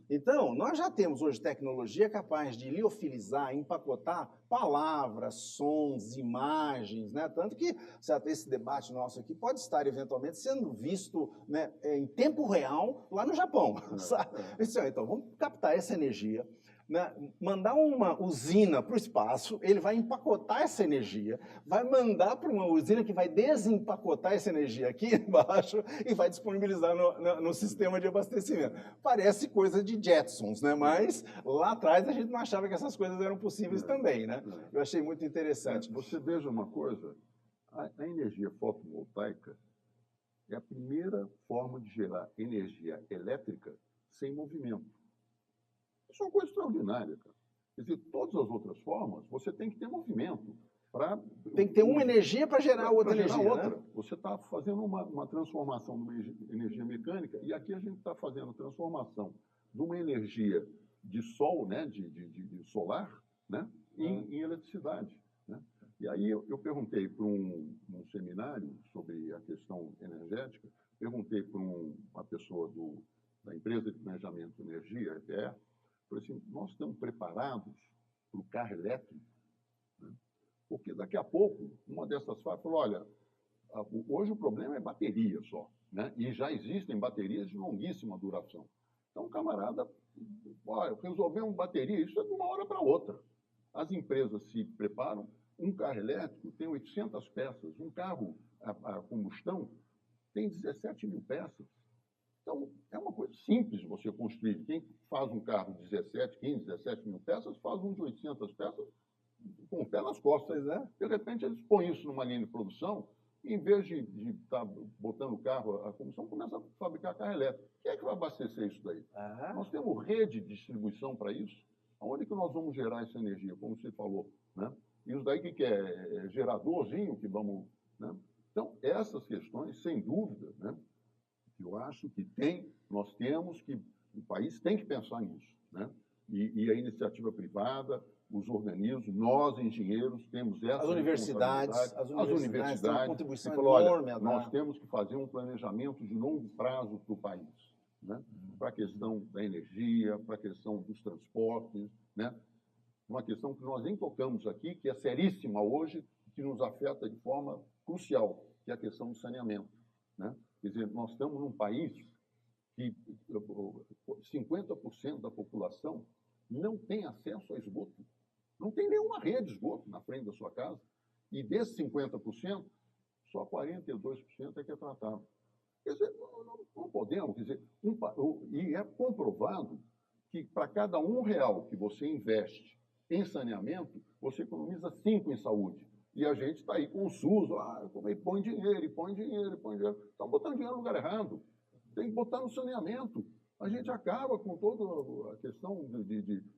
Então, nós já temos hoje tecnologia capaz de liofilizar, empacotar palavras, sons, imagens, né? Tanto que certo, esse debate nosso aqui pode estar eventualmente sendo visto, né, em tempo real lá no Japão. Sabe? Então, vamos captar essa energia, né, mandar uma usina para o espaço, ele vai empacotar essa energia, vai mandar para uma usina que vai desempacotar essa energia aqui embaixo e vai disponibilizar no sistema de abastecimento. Parece coisa de Jetsons, né? Mas lá atrás a gente não achava que essas coisas eram possíveis também, né? Eu achei muito interessante. Você veja uma coisa, a energia fotovoltaica é a primeira forma de gerar energia elétrica sem movimento. Isso é uma coisa extraordinária, cara. Quer dizer, todas as outras formas, você tem que ter movimento. Tem que ter uma energia para gerar outra energia. Né? Você está fazendo uma transformação de uma energia mecânica, e aqui a gente está fazendo transformação de uma energia de sol, né, de solar, né, em eletricidade. Né? E aí eu perguntei para um seminário sobre a questão energética, perguntei para uma pessoa da empresa de planejamento de energia, EPE, falei assim, nós estamos preparados para o carro elétrico? Né? Porque daqui a pouco, uma dessas fábricas falou, olha, hoje o problema é bateria só, né? E já existem baterias de longuíssima duração. Então, camarada, olha, resolvemos bateria, isso é de uma hora para outra. As empresas se preparam, um carro elétrico tem 800 peças, um carro a combustão tem 17 mil peças. Então, é uma coisa simples de você construir. Quem faz um carro de 15, 17 mil peças, faz um de 800 peças com o pé nas costas, né? De repente, eles põem isso numa linha de produção e, em vez de estar botando o carro a combustão, começa a fabricar carro elétrico. Quem é que vai abastecer isso daí? Nós temos rede de distribuição para isso. Aonde é que nós vamos gerar essa energia, como você falou, né? E isso daí que é geradorzinho que vamos... Né? Então, essas questões, sem dúvida, né? Eu acho que o país tem que pensar nisso, né? E a iniciativa privada, os organismos, nós, engenheiros, temos essa responsabilidade. As universidades têm uma contribuição enorme a dar. Nós temos que fazer um planejamento de longo prazo para o país, né? Para a questão da energia, para a questão dos transportes, né? Uma questão que nós nem tocamos aqui, que é seríssima hoje, que nos afeta de forma crucial, que é a questão do saneamento, né? Quer dizer, nós estamos num país que 50% da população não tem acesso a esgoto. Não tem nenhuma rede de esgoto na frente da sua casa. E desses 50%, só 42% é que é tratado. Quer dizer, não podemos. Quer dizer, e é comprovado que para cada R$1 que você investe em saneamento, você economiza 5 em saúde. E a gente está aí com o SUS, põe dinheiro, põe dinheiro, põe dinheiro. Estão botando dinheiro no lugar errado. Tem que botar no saneamento. A gente acaba com toda a questão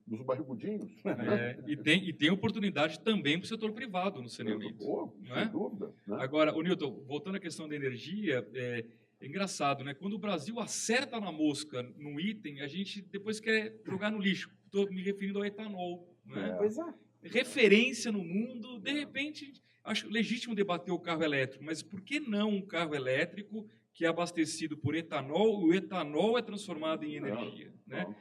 dos barrigudinhos. Né? E tem oportunidade também para o setor privado no saneamento. Sem dúvida. Né? Agora, Newton, voltando à questão da energia, é engraçado, né? Quando o Brasil acerta na mosca num item, a gente depois quer jogar no lixo. Estou me referindo ao etanol. Né? Pois é. Referência no mundo, de repente, acho legítimo debater o carro elétrico, mas por que não um carro elétrico que é abastecido por etanol, e o etanol é transformado em energia? Né?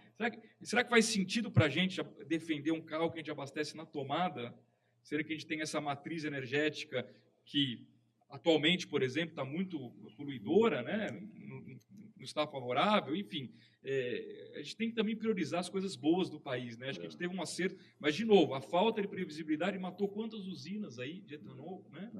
Será que faz sentido para a gente defender um carro que a gente abastece na tomada? Será que a gente tem essa matriz energética que, atualmente, por exemplo, está muito poluidora, né? Não está favorável? Enfim, a gente tem que também priorizar as coisas boas do país. Né? Acho que a gente teve um acerto, mas, de novo, a falta de previsibilidade matou quantas usinas aí de etanol? Né?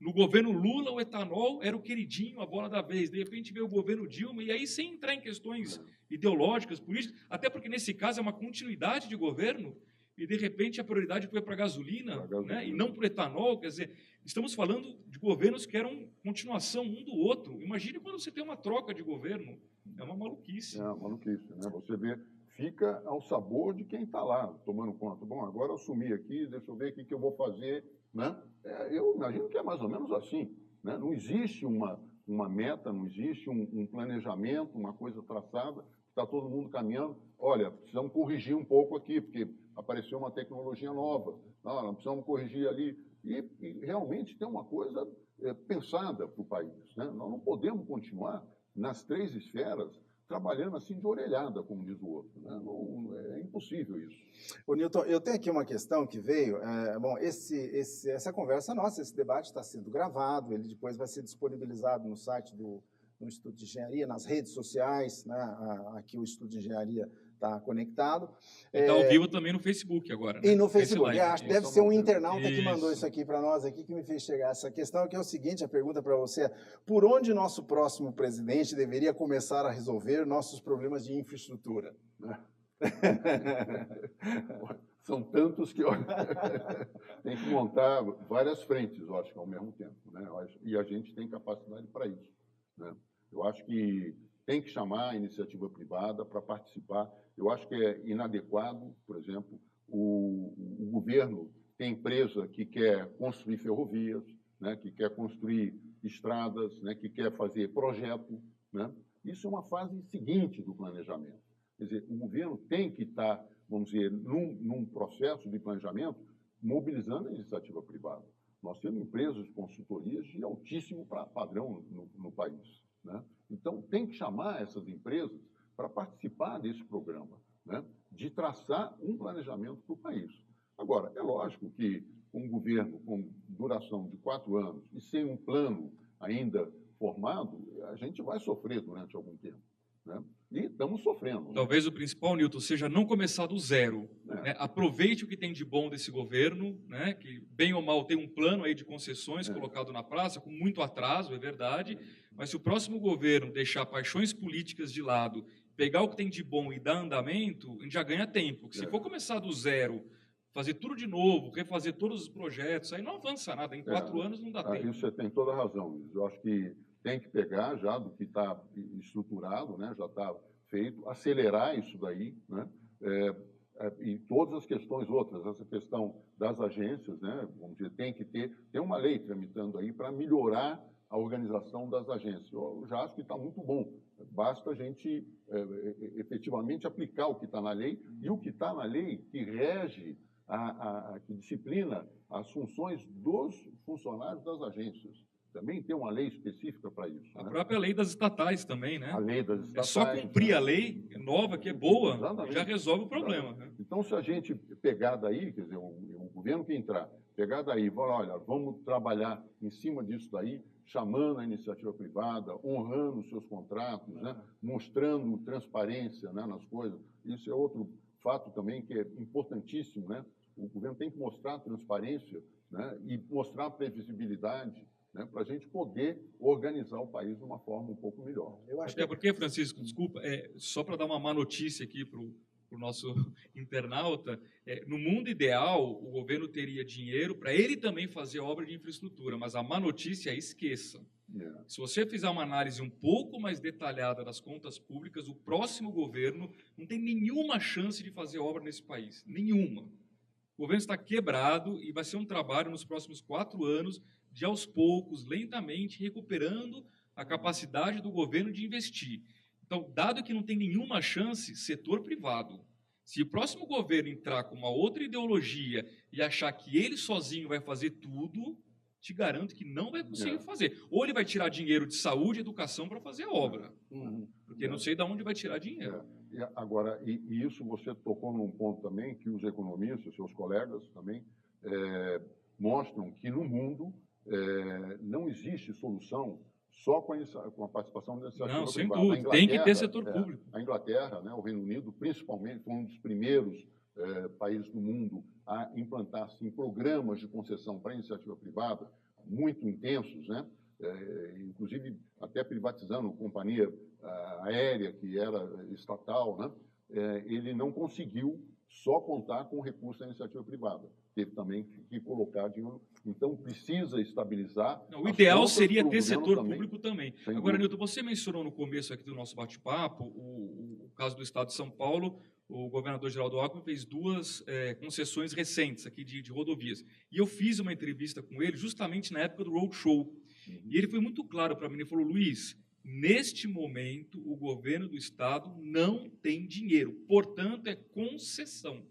No governo Lula, o etanol era o queridinho, a bola da vez. De repente veio o governo Dilma, e aí, sem entrar em questões ideológicas, políticas, até porque, nesse caso, é uma continuidade de governo, e, de repente, a prioridade foi para a gasolina, né? E não para o etanol. Quer dizer, estamos falando de governos que eram continuação um do outro. Imagine quando você tem uma troca de governo. É uma maluquice. É uma maluquice, né? Você vê, fica ao sabor de quem está lá, tomando conta. Bom, agora eu assumi aqui, deixa eu ver o que eu vou fazer. Né? Eu imagino que é mais ou menos assim. Né? Não existe uma meta, não existe um planejamento, uma coisa traçada, está todo mundo caminhando. Olha, precisamos corrigir um pouco aqui, porque apareceu uma tecnologia nova. Não, precisamos corrigir ali. E realmente tem uma coisa pensada para o país. Né? Nós não podemos continuar nas 3 esferas, trabalhando assim de orelhada, como diz o outro. Né? Não, é impossível isso. Ô, Newton, eu tenho aqui uma questão que veio. Bom, essa conversa nossa, esse debate está sendo gravado, ele depois vai ser disponibilizado no site do Instituto de Engenharia, nas redes sociais, né? Aqui o Instituto de Engenharia está conectado. Está ao vivo também no Facebook agora. Né? E no Facebook. Deve ser um internauta que mandou isso aqui para nós, aqui, que me fez chegar essa questão, que é o seguinte, a pergunta para você é: por onde nosso próximo presidente deveria começar a resolver nossos problemas de infraestrutura? São tantos que tem que montar várias frentes, eu acho, ao mesmo tempo. Né? E a gente tem capacidade para isso. Né? Eu acho que tem que chamar a iniciativa privada para participar. Eu acho que é inadequado, por exemplo, o governo tem empresa que quer construir ferrovias, né, que quer construir estradas, né, que quer fazer projeto. Né? Isso é uma fase seguinte do planejamento. Quer dizer, o governo tem que estar, vamos dizer, num processo de planejamento, mobilizando a iniciativa privada. Nós temos empresas de consultorias de altíssimo padrão no país. Né? Então, tem que chamar essas empresas para participar desse programa, né? De traçar um planejamento para o país. Agora, é lógico que um governo com duração de 4 anos e sem um plano ainda formado, a gente vai sofrer durante algum tempo. Né? E estamos sofrendo. Talvez o principal, Newton, seja não começar do zero. Né? Aproveite o que tem de bom desse governo, né? Que bem ou mal tem um plano aí de concessões colocado na praça, com muito atraso, é verdade, mas se o próximo governo deixar paixões políticas de lado, pegar o que tem de bom e dar andamento, a gente já ganha tempo. Se for começar do zero, fazer tudo de novo, refazer todos os projetos, aí não avança nada. Em 4 anos não dá tempo. Isso você tem toda a razão, Luiz. Eu acho que tem que pegar já do que está estruturado, né? Já está feito, acelerar isso daí, né? E todas as questões outras, essa questão das agências, né? Vamos dizer, tem uma lei tramitando aí para melhorar a organização das agências. Eu já acho que está muito bom. Basta a gente efetivamente aplicar o que está na lei, e o que está na lei que rege, que disciplina as funções dos funcionários das agências. Também tem uma lei específica para isso. A própria lei das estatais também, né? A lei das estatais. É só cumprir a lei nova, que é boa, já resolve o problema. Né? Então, se a gente pegar daí, quer dizer, o governo que entrar, pegar daí e falar, olha, vamos trabalhar em cima disso daí, chamando a iniciativa privada, honrando os seus contratos, né? Mostrando transparência, né, nas coisas. Isso é outro fato também que é importantíssimo. Né? O governo tem que mostrar transparência, né, e mostrar previsibilidade, né, para a gente poder organizar o país de uma forma um pouco melhor. Até porque, Francisco, desculpa, só para dar uma má notícia aqui para o para o nosso internauta, no mundo ideal, o governo teria dinheiro para ele também fazer obra de infraestrutura, mas a má notícia é esqueça. Se você fizer uma análise um pouco mais detalhada das contas públicas, o próximo governo não tem nenhuma chance de fazer obra nesse país, nenhuma. O governo está quebrado e vai ser um trabalho nos próximos 4 anos de, aos poucos, lentamente, recuperando a capacidade do governo de investir. Então, dado que não tem nenhuma chance, setor privado. Se o próximo governo entrar com uma outra ideologia e achar que ele sozinho vai fazer tudo, te garanto que não vai conseguir fazer. Ou ele vai tirar dinheiro de saúde e educação para fazer a obra, porque não sei de onde vai tirar dinheiro. Agora, e isso você tocou num ponto também que os economistas, seus colegas também, mostram que no mundo não existe solução só com a participação da iniciativa não, sem privada. dúvida, tem que ter setor público. A Inglaterra, né, o Reino Unido, principalmente, foi um dos primeiros países do mundo a implantar assim, programas de concessão para a iniciativa privada muito intensos, né? Inclusive até privatizando companhia aérea, que era estatal, né? Ele não conseguiu só contar com o recurso da iniciativa privada. Teve também que colocar dinheiro. Então, precisa estabilizar. O ideal seria ter setor público também. Agora, Nilton, você mencionou no começo aqui do nosso bate-papo o caso do Estado de São Paulo. O governador Geraldo Alckmin fez 2 concessões recentes aqui de rodovias. E eu fiz uma entrevista com ele justamente na época do Roadshow. E ele foi muito claro para mim. Ele falou, Luiz, neste momento, o governo do Estado não tem dinheiro. Portanto, é concessão.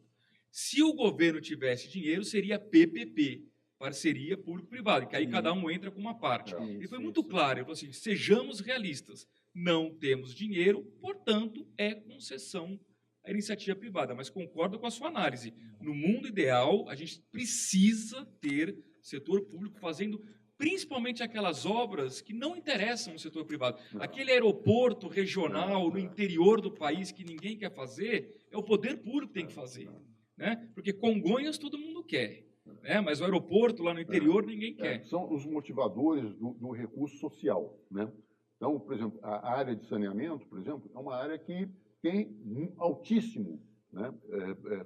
Se o governo tivesse dinheiro, seria PPP, parceria público-privada, que aí cada um entra com uma parte. Ele foi muito claro. Ele falou assim, sejamos realistas. Não temos dinheiro, portanto, é concessão a iniciativa privada, mas concordo com a sua análise. No mundo ideal, a gente precisa ter setor público fazendo principalmente aquelas obras que não interessam no setor privado. Aquele aeroporto regional no interior do país que ninguém quer fazer, é o poder público que tem que fazer. Né? Porque Congonhas todo mundo quer, né? Mas o aeroporto lá no interior ninguém quer. São os motivadores do recurso social. Né? Então, por exemplo, a área de saneamento, por exemplo, é uma área que tem um altíssimo, né,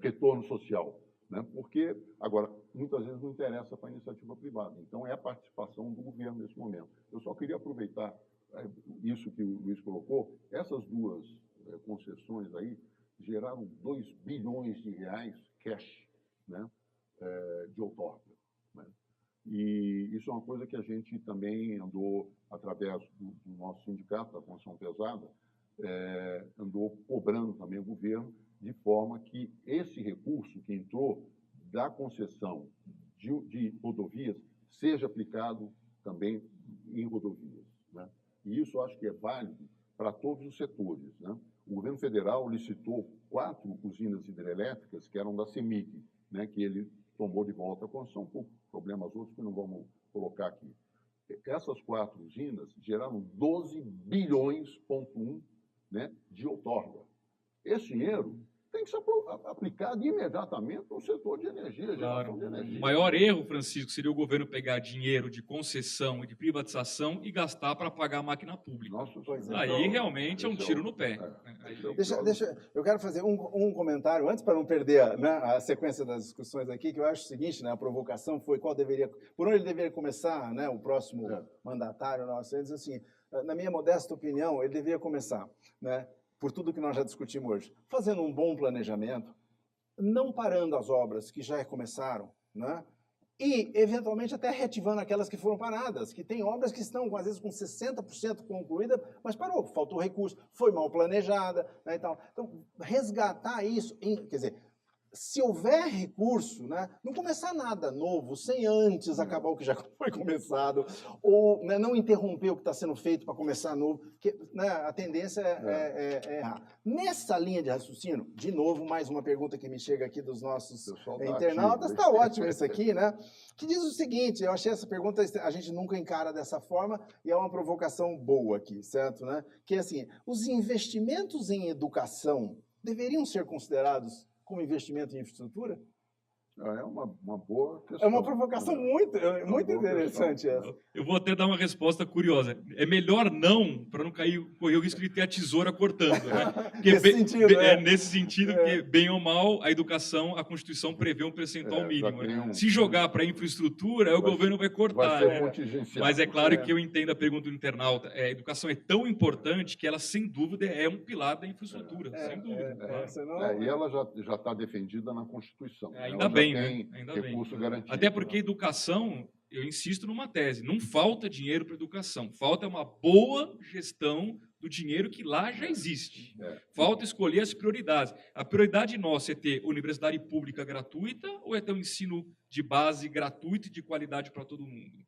retorno social, né, porque, agora, muitas vezes não interessa para a iniciativa privada. Então, é a participação do governo nesse momento. Eu só queria aproveitar isso que o Luiz colocou. Essas 2 concessões aí geraram 2 bilhões de reais cash, né, de outorga. Né? E isso é uma coisa que a gente também andou, através do nosso sindicato, da construção pesada, andou cobrando também o governo, de forma que esse recurso que entrou da concessão de rodovias seja aplicado também em rodovias. Né? E isso eu acho que é válido para todos os setores. Né? O governo federal licitou 4 usinas hidrelétricas que eram da CEMIG, né, que ele tomou de volta a construção por problemas outros que não vamos colocar aqui. Essas 4 usinas geraram 12 bilhões,1, né, de outorga. Esse dinheiro tem que ser aplicado imediatamente no setor de energia, geração de energia. O maior erro, Francisco, seria o governo pegar dinheiro de concessão e de privatização e gastar para pagar a máquina pública. Aí realmente é um tiro no pé. Eu quero fazer um comentário, antes para não perder, né, a sequência das discussões aqui, que eu acho o seguinte, né, a provocação foi por onde ele deveria começar, né, o próximo mandatário nosso. Ele diz assim, na minha modesta opinião, ele deveria começar, né, por tudo que nós já discutimos hoje, fazendo um bom planejamento, não parando as obras que já começaram, né? E, eventualmente, até reativando aquelas que foram paradas, que tem obras que estão, às vezes, com 60% concluída, mas parou, faltou recurso, foi mal planejada, né, e tal. Então, resgatar isso, quer dizer, se houver recurso, né, não começar nada novo, sem antes acabar o que já foi começado, ou, né, não interromper o que está sendo feito para começar novo, porque, né, a tendência é errar. Nessa linha de raciocínio, de novo, mais uma pergunta que me chega aqui dos nossos internautas, está ótimo isso aqui, né? Que diz o seguinte, eu achei essa pergunta, a gente nunca encara dessa forma, e é uma provocação boa aqui, certo? Né? Que é assim, os investimentos em educação deveriam ser considerados como investimento em infraestrutura? É uma boa questão. É uma provocação muito interessante essa. Eu vou até dar uma resposta curiosa. É melhor não, para não correr o risco de ter a tesoura cortando. Né? Porque nesse sentido, que bem ou mal, a educação, a Constituição prevê um percentual mínimo. Né? Se jogar para a infraestrutura, aí o governo vai cortar. Vai Mas é claro que eu entendo a pergunta do internauta. A educação é tão importante que ela, sem dúvida, é um pilar da infraestrutura. Sem dúvida. Claro. E ela já está defendida na Constituição. Ainda bem, né? Recurso garantido. Até porque educação, eu insisto numa tese, não falta dinheiro para educação, falta uma boa gestão do dinheiro que lá já existe. Falta escolher as prioridades. A prioridade nossa é ter universidade pública gratuita ou é ter um ensino de base gratuito e de qualidade para todo mundo?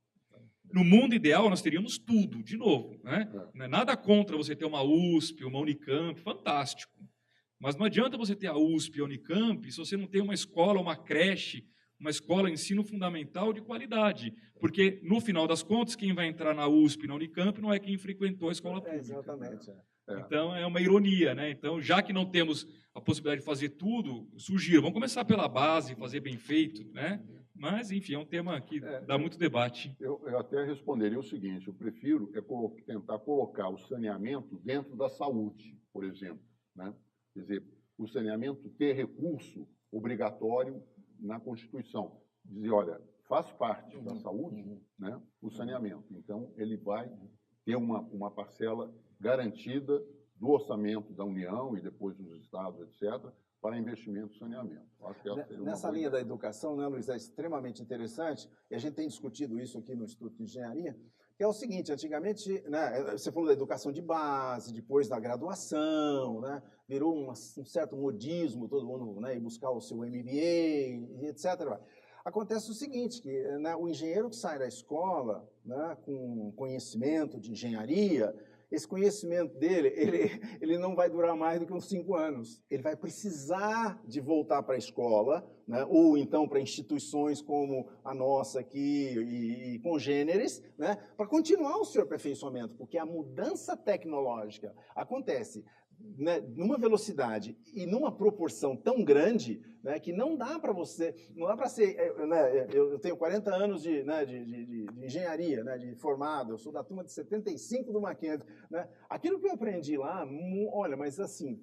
No mundo ideal, nós teríamos tudo, de novo. Né? Não é nada contra você ter uma USP, uma Unicamp, fantástico. Mas não adianta você ter a USP e a Unicamp se você não tem uma escola, uma creche, uma escola de ensino fundamental de qualidade. Porque, no final das contas, quem vai entrar na USP e na Unicamp não é quem frequentou a escola pública. Exatamente. Então, é uma ironia. Né? Então, já que não temos a possibilidade de fazer tudo, sugiro, vamos começar pela base, fazer bem feito. Né? Mas, enfim, é um tema que dá muito debate. Eu até responderia o seguinte, eu prefiro tentar colocar o saneamento dentro da saúde, por exemplo. Né? Quer dizer, o saneamento ter recurso obrigatório na Constituição. Dizer, olha, faz parte da saúde, né, o saneamento. Então, ele vai ter uma parcela garantida do orçamento da União e depois dos estados, etc., para investimento em saneamento. Acho que nessa linha da educação, né, Luiz, é extremamente interessante, e a gente tem discutido isso aqui no Instituto de Engenharia, que é o seguinte, antigamente, né, você falou da educação de base, depois da graduação, né, virou um certo modismo, todo mundo, né, ir buscar o seu MBA, etc. Acontece o seguinte, que, né, o engenheiro que sai da escola, né, com conhecimento de engenharia, esse conhecimento dele, ele não vai durar mais do que uns 5 anos. Ele vai precisar de voltar para a escola, né, ou então para instituições como a nossa aqui e congêneres, né, para continuar o seu aperfeiçoamento, porque a mudança tecnológica acontece, né, numa velocidade e numa proporção tão grande, né, que não dá para você, não dá para ser, né, eu tenho 40 anos de engenharia, né, de formado, eu sou da turma de 75 do Mackenzie, né, aquilo que eu aprendi lá, olha, mas assim,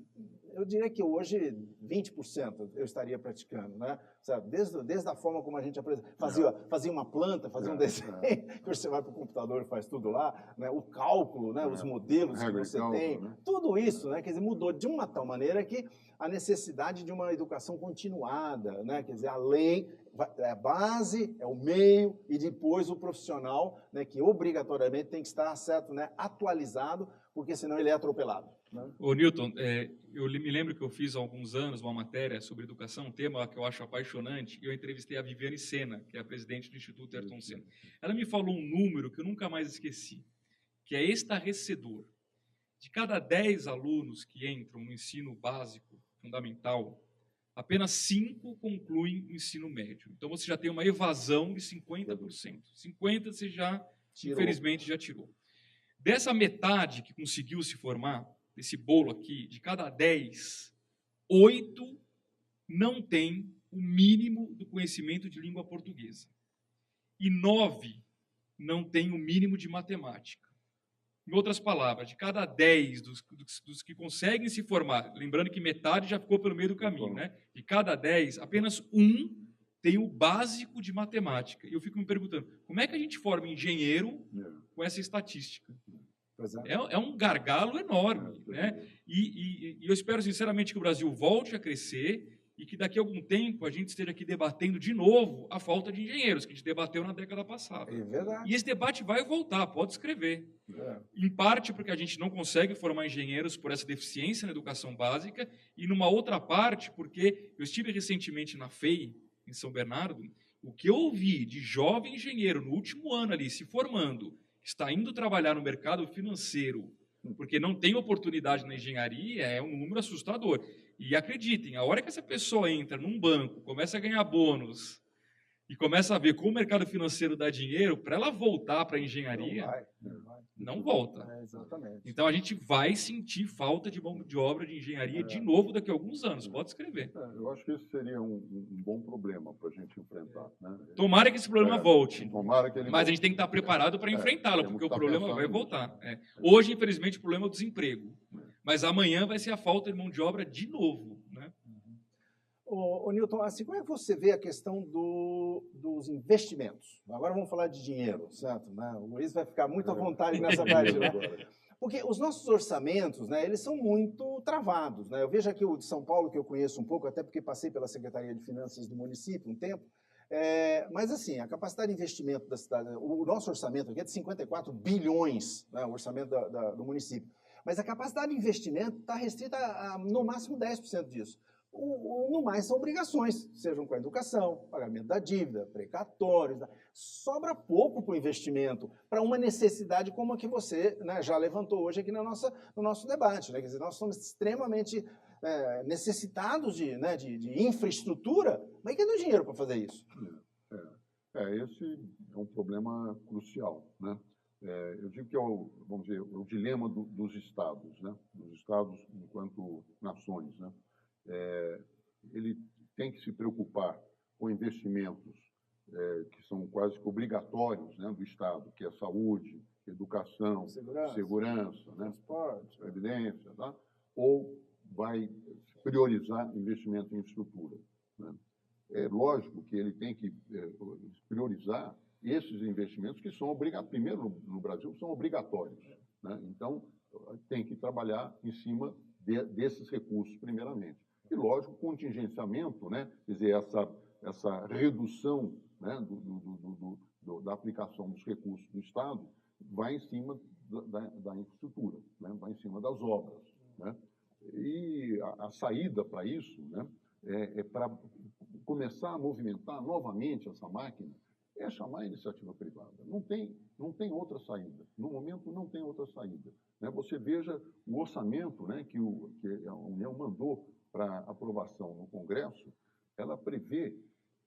eu diria que hoje 20% eu estaria praticando, né? Sabe? Desde a forma como a gente fazia uma planta, fazia um desenho, que você vai para o computador e faz tudo lá, né? O cálculo, né? Os modelos que você tem, né? Tudo isso, né? Quer dizer, mudou de uma tal maneira que a necessidade de uma educação continuada, né? Quer dizer, além, é a base, é o meio e depois o profissional, né? Que obrigatoriamente tem que estar, certo, né? Atualizado, porque senão ele é atropelado. Né? Ô, Newton, eu me lembro que eu fiz há alguns anos uma matéria sobre educação, um tema que eu acho apaixonante, e eu entrevistei a Viviane Sena, que é a presidente do Instituto Ayrton Senna. Ela me falou um número que eu nunca mais esqueci, que é estarrecedor. De cada 10 alunos que entram no ensino básico, fundamental, apenas 5 concluem o ensino médio. Então, você já tem uma evasão de 50%. 50% você já, infelizmente, já tirou. Dessa metade que conseguiu se formar, desse bolo aqui, de cada 10, 8 não têm o mínimo do conhecimento de língua portuguesa. E 9 não têm o mínimo de matemática. Em outras palavras, de cada 10 dos que conseguem se formar, lembrando que metade já ficou pelo meio do caminho, né? De cada 10, apenas 1 tem o básico de matemática. E eu fico me perguntando, como é que a gente forma engenheiro com essa estatística? É um gargalo enorme, né? E eu espero sinceramente que o Brasil volte a crescer e que daqui a algum tempo a gente esteja aqui debatendo de novo a falta de engenheiros, que a gente debateu na década passada. É verdade. E esse debate vai voltar, pode escrever. Em parte porque a gente não consegue formar engenheiros por essa deficiência na educação básica, e numa outra parte porque eu estive recentemente na FEI, em São Bernardo, o que eu ouvi de jovem engenheiro no último ano ali, se formando, está indo trabalhar no mercado financeiro, porque não tem oportunidade na engenharia, é um número assustador. E acreditem, a hora que essa pessoa entra num banco, começa a ganhar bônus, e começa a ver como o mercado financeiro dá dinheiro, para ela voltar para a engenharia, não volta. Exatamente. Então a gente vai sentir falta de mão de obra de engenharia de novo daqui a alguns anos. Pode escrever. Eu acho que esse seria um bom problema para a gente enfrentar. Né? Tomara que esse problema volte. Tomara que ele mas a gente tem que estar preparado para enfrentá-lo, porque o problema vai nisso. voltar. Hoje, infelizmente, o problema é o desemprego. Mas amanhã vai ser a falta de mão de obra de novo. Né? Ô, Newton, assim, como é que você vê a questão dos investimentos? Agora vamos falar de dinheiro, certo? Né? O Luiz vai ficar muito à vontade nessa parte, né? Porque os nossos orçamentos, né, eles são muito travados. Né? Eu vejo aqui o de São Paulo, que eu conheço um pouco, até porque passei pela Secretaria de Finanças do município um tempo, mas, assim, a capacidade de investimento da cidade, o nosso orçamento aqui é de 54 bilhões, né, o orçamento do município. Mas a capacidade de investimento está restrita a, no máximo, 10% disso. No mais, são obrigações, sejam com a educação, pagamento da dívida, precatórios. Sobra pouco para o investimento, para uma necessidade como a que você, né, já levantou hoje aqui no nosso debate. Né? Quer dizer, nós somos extremamente necessitados de infraestrutura, mas que não tem dinheiro para fazer isso. Esse é um problema crucial. Né? Eu digo que é vamos dizer, o dilema dos estados, né? Dos estados enquanto nações. Né? Ele tem que se preocupar com investimentos que são quase que obrigatórios, né, do Estado, que é saúde, educação, segurança, né, transporte, previdência, tá? Ou vai priorizar investimento em infraestrutura. Né? É lógico que ele tem que priorizar esses investimentos que são obrigatórios, primeiro no Brasil, são obrigatórios. Né? Então, tem que trabalhar em cima desses recursos, primeiramente. E, lógico, o contingenciamento, né? Quer dizer, essa redução, né, da aplicação dos recursos do Estado vai em cima da infraestrutura, né? Vai em cima das obras. Né? E a saída para isso, né, para começar a movimentar novamente essa máquina, é chamar a iniciativa privada. Não tem outra saída. No momento, não tem outra saída. Né? Você veja o orçamento, né, que a União mandou para aprovação no Congresso, ela prevê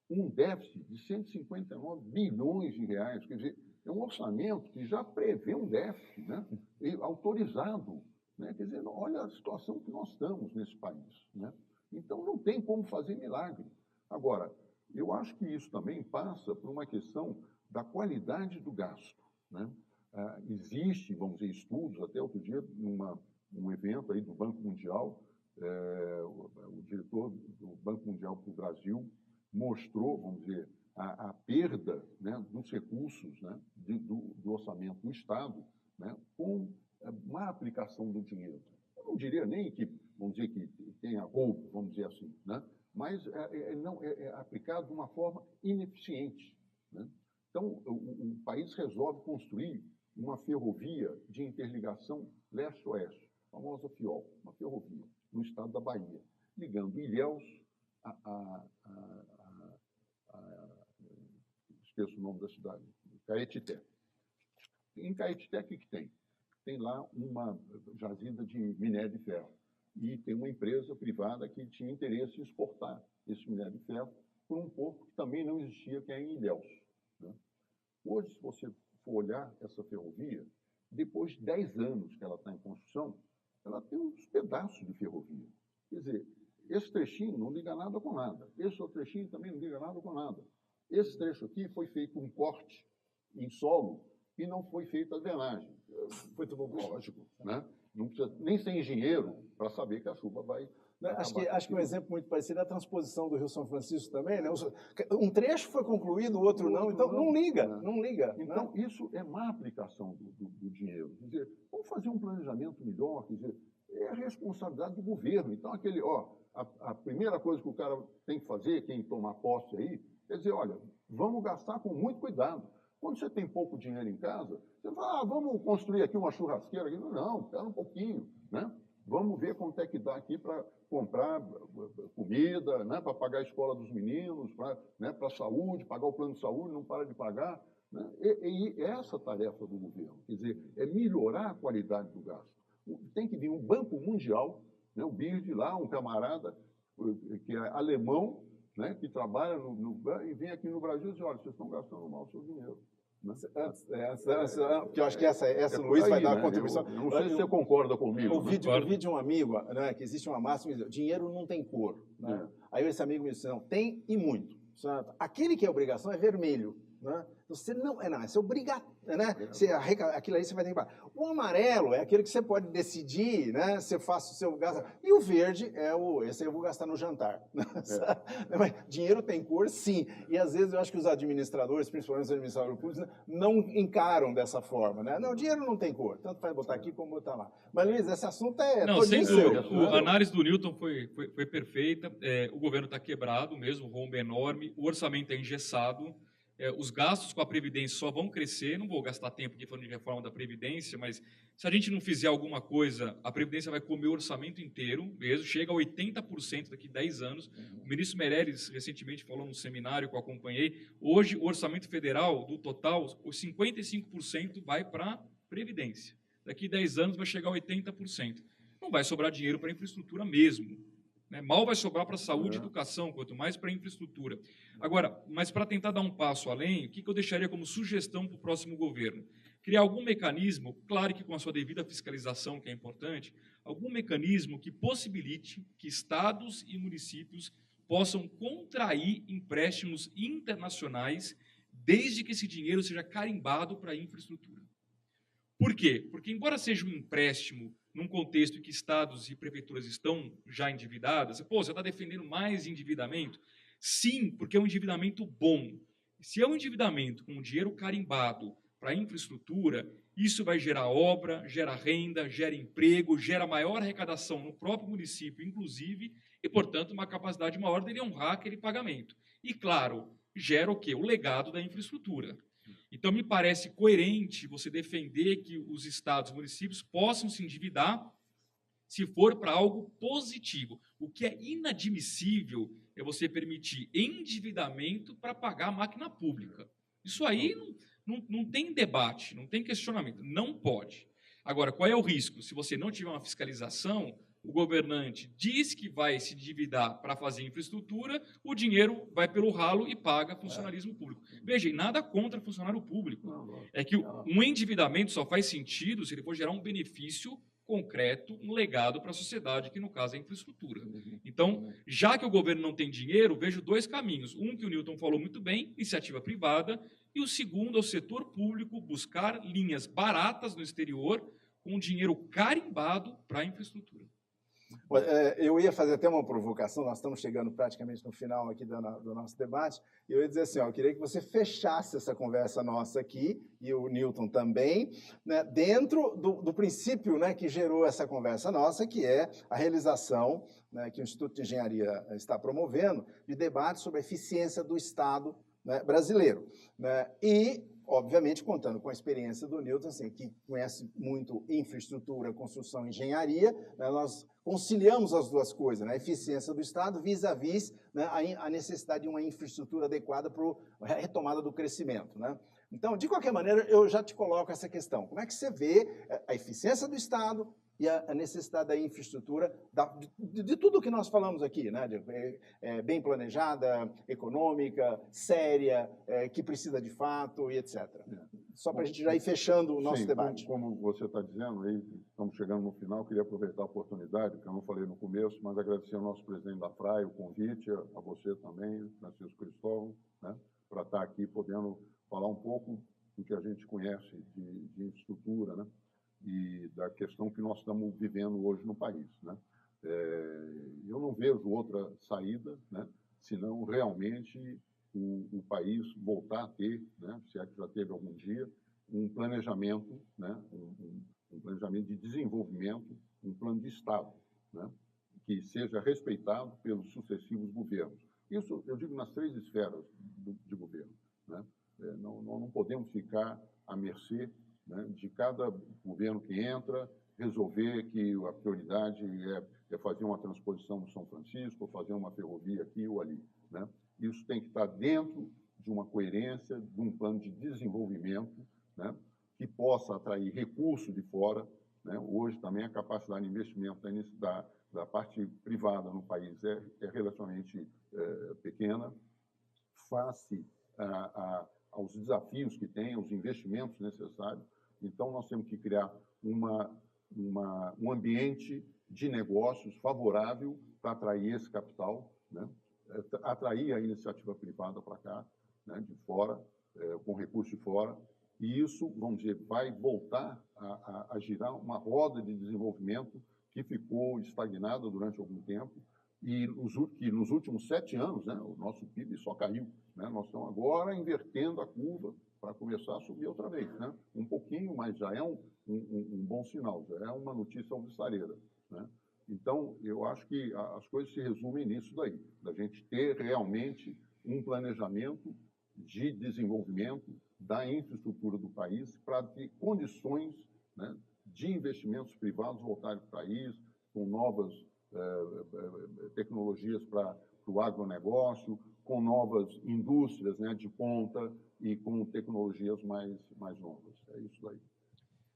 um déficit de 159 bilhões de reais. Quer dizer, é um orçamento que já prevê um déficit, né, autorizado. Né? Quer dizer, olha a situação que nós estamos nesse país. Né? Então, não tem como fazer milagre. Agora, eu acho que isso também passa por uma questão da qualidade do gasto. Né? Existe, vamos dizer, estudos, até outro dia, num evento aí do Banco Mundial, o diretor do Banco Mundial para o Brasil mostrou, vamos dizer, a perda, né, dos recursos, né, do orçamento do Estado, né, com má aplicação do dinheiro. Eu não diria nem que, vamos dizer, que tenha roubo, vamos dizer assim, né, mas é aplicado de uma forma ineficiente. Né? Então, o país resolve construir uma ferrovia de interligação leste-oeste, a famosa FIOL, uma ferrovia, no estado da Bahia, ligando Ilhéus esqueço o nome da cidade, Caetité. Em Caetité, o que tem? Tem lá uma jazida de minério de ferro. E tem uma empresa privada que tinha interesse em exportar esse minério de ferro por um porto que também não existia, que é em Ilhéus. Né? Hoje, se você for olhar essa ferrovia, depois de 10 anos que ela está em construção, ela tem uns pedaços de ferrovia. Quer dizer, esse trechinho não liga nada com nada. Esse outro trechinho também não liga nada com nada. Esse trecho aqui foi feito um corte em solo e não foi feita a drenagem. Foi tudo lógico, né? Não precisa nem ser engenheiro para saber que a chuva vai... Acho que um exemplo muito parecido é a transposição do Rio São Francisco também, né? Um trecho foi concluído, o outro não, então não liga, né? Não liga. Então, né? Isso é má aplicação do dinheiro. Quer dizer, vamos fazer um planejamento melhor, quer dizer, é a responsabilidade do governo. Então, a primeira coisa que o cara tem que fazer, quem tomar posse aí, é dizer, olha, vamos gastar com muito cuidado. Quando você tem pouco dinheiro em casa, você fala, vamos construir aqui uma churrasqueira. Não, espera um pouquinho, né? Vamos ver quanto é que dá aqui para comprar comida, né? Para pagar a escola dos meninos, para a saúde, pagar o plano de saúde, não para de pagar. Né? E essa tarefa do governo, quer dizer, é melhorar a qualidade do gasto. Tem que vir um Banco Mundial, né? O BIRD lá, um camarada que é alemão, né? Que trabalha e vem aqui no Brasil e diz, olha, vocês estão gastando mal o seu dinheiro. Né? Porque eu acho que essa Luiz vai dar uma contribuição. Eu não sei se você concorda comigo. Eu vi de um amigo, né, que existe uma máxima, dinheiro não tem cor. Né? Aí esse amigo me disse, não, tem e muito. Certo? Aquele que é obrigação é vermelho. Né? Você não, isso é obrigatório, né? Aquilo aí você vai ter que pagar. O amarelo é aquele que você pode decidir, né? Você faz o seu gasto. E o verde esse eu vou gastar no jantar. Mas dinheiro tem cor, sim. E às vezes eu acho que os administradores, principalmente os administradores públicos, não encaram dessa forma, né? Não, dinheiro não tem cor. Tanto faz botar aqui como botar lá. Mas, Luiz, esse assunto é não, sem dúvida. seu. A análise do Newton foi perfeita. O governo está quebrado mesmo, o rombo é enorme, o orçamento é engessado. Os gastos com a Previdência só vão crescer, não vou gastar tempo aqui falando de reforma da Previdência, mas se a gente não fizer alguma coisa, a Previdência vai comer o orçamento inteiro, mesmo, chega a 80% daqui a 10 anos. O ministro Meirelles recentemente falou num seminário que eu acompanhei, hoje o orçamento federal, do total, os 55% vai para a Previdência. Daqui a 10 anos vai chegar a 80%. Não vai sobrar dinheiro para a infraestrutura mesmo. Né? Mal vai sobrar para saúde e educação, quanto mais para infraestrutura. Agora, mas para tentar dar um passo além, o que eu deixaria como sugestão para o próximo governo? Criar algum mecanismo, claro que com a sua devida fiscalização, que é importante, algum mecanismo que possibilite que estados e municípios possam contrair empréstimos internacionais desde que esse dinheiro seja carimbado para a infraestrutura. Por quê? Porque, embora seja um empréstimo num contexto em que estados e prefeituras estão já endividadas, você está defendendo mais endividamento? Sim, porque é um endividamento bom. Se é um endividamento com dinheiro carimbado para a infraestrutura, isso vai gerar obra, gera renda, gera emprego, gera maior arrecadação no próprio município, inclusive, e, portanto, uma capacidade maior dele honrar aquele pagamento. E, claro, gera o quê? O legado da infraestrutura. Então, me parece coerente você defender que os estados e municípios possam se endividar se for para algo positivo. O que é inadmissível é você permitir endividamento para pagar a máquina pública. Isso aí não tem debate, não tem questionamento, não pode. Agora, qual é o risco? Se você não tiver uma fiscalização, o governante diz que vai se endividar para fazer infraestrutura, o dinheiro vai pelo ralo e paga funcionalismo público. Veja, nada contra funcionário público. É que um endividamento só faz sentido se ele for gerar um benefício concreto, um legado para a sociedade, que no caso é a infraestrutura. Então, já que o governo não tem dinheiro, vejo dois caminhos. Um que o Newton falou muito bem, iniciativa privada, e o segundo é o setor público buscar linhas baratas no exterior com dinheiro carimbado para a infraestrutura. Eu ia fazer até uma provocação, nós estamos chegando praticamente no final aqui do nosso debate, e eu ia dizer assim, eu queria que você fechasse essa conversa nossa aqui, e o Newton também, né, dentro do princípio, né, que gerou essa conversa nossa, que é a realização, né, que o Instituto de Engenharia está promovendo, de debate sobre a eficiência do Estado, né, brasileiro. Né, e, obviamente, contando com a experiência do Newton, assim, que conhece muito infraestrutura, construção e engenharia, né, nós conciliamos as duas coisas, né, a eficiência do Estado vis-à-vis, né, a necessidade de uma infraestrutura adequada para a retomada do crescimento. Né? Então, de qualquer maneira, eu já te coloco essa questão. Como é que você vê a eficiência do Estado e a necessidade da infraestrutura, de tudo que nós falamos aqui, né? Bem planejada, econômica, séria, que precisa de fato e etc. Só para a gente já ir fechando o nosso debate. Como você está dizendo, aí estamos chegando no final, queria aproveitar a oportunidade, que eu não falei no começo, mas agradecer ao nosso presidente da FRAE o convite, a você também, Francisco Cristóvão, né, para estar aqui podendo falar um pouco do que a gente conhece de infraestrutura, né? E da questão que nós estamos vivendo hoje no país. Né? Eu não vejo outra saída, né, senão realmente o país voltar a ter, né, se é que já teve algum dia, um planejamento, né, um planejamento de desenvolvimento, um plano de Estado, né, que seja respeitado pelos sucessivos governos. Isso eu digo nas três esferas de governo. Né? Nós não podemos ficar à mercê, né, de cada governo que entra, resolver que a prioridade é fazer uma transposição do São Francisco, ou fazer uma ferrovia aqui ou ali. Né? Isso tem que estar dentro de uma coerência, de um plano de desenvolvimento, né, que possa atrair recursos de fora. Né? Hoje também a capacidade de investimento da parte privada no país é relativamente pequena, face aos desafios que tem, aos investimentos necessários. Então, nós temos que criar um ambiente de negócios favorável para atrair esse capital, né? Atrair a iniciativa privada para cá, né? De fora, com recursos de fora, e isso, vamos dizer, vai voltar a girar uma roda de desenvolvimento que ficou estagnada durante algum tempo, e que nos últimos 7 anos, né, o nosso PIB só caiu, né? Nós estamos agora invertendo a curva para começar a subir outra vez, né? Um pouquinho, mas já é um bom sinal, já é uma notícia alvissareira, né? Então, eu acho que as coisas se resumem nisso daí, da gente ter realmente um planejamento de desenvolvimento da infraestrutura do país para ter condições, né, de investimentos privados voltarem para o país, com novas tecnologias para o agronegócio, com novas indústrias, né, de ponta e com tecnologias mais novas. É isso daí.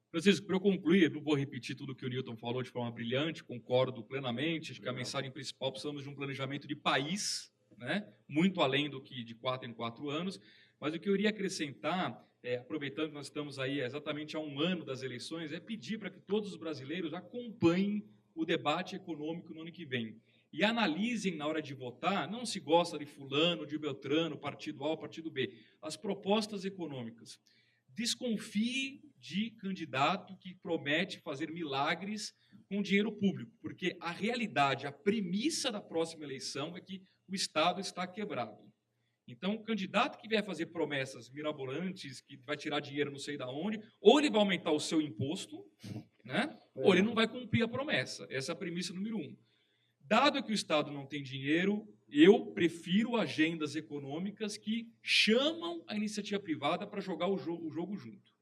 Francisco, para eu concluir, não vou repetir tudo que o Newton falou de forma brilhante, concordo plenamente, acho que a mensagem principal, precisamos de um planejamento de país, né? Muito além do que de 4 em 4 anos, mas o que eu iria acrescentar, aproveitando que nós estamos aí exatamente há 1 ano das eleições, é pedir para que todos os brasileiros acompanhem o debate econômico no ano que vem e analisem na hora de votar, não se gosta de fulano, de Beltrano, partido A, partido B, as propostas econômicas. Desconfie de candidato que promete fazer milagres com dinheiro público, porque a realidade, a premissa da próxima eleição é que o Estado está quebrado. Então, o candidato que vier fazer promessas mirabolantes, que vai tirar dinheiro não sei de onde, ou ele vai aumentar o seu imposto, né? Ou ele não vai cumprir a promessa. Essa é a premissa número 1. Dado que o Estado não tem dinheiro, eu prefiro agendas econômicas que chamam a iniciativa privada para jogar o jogo junto,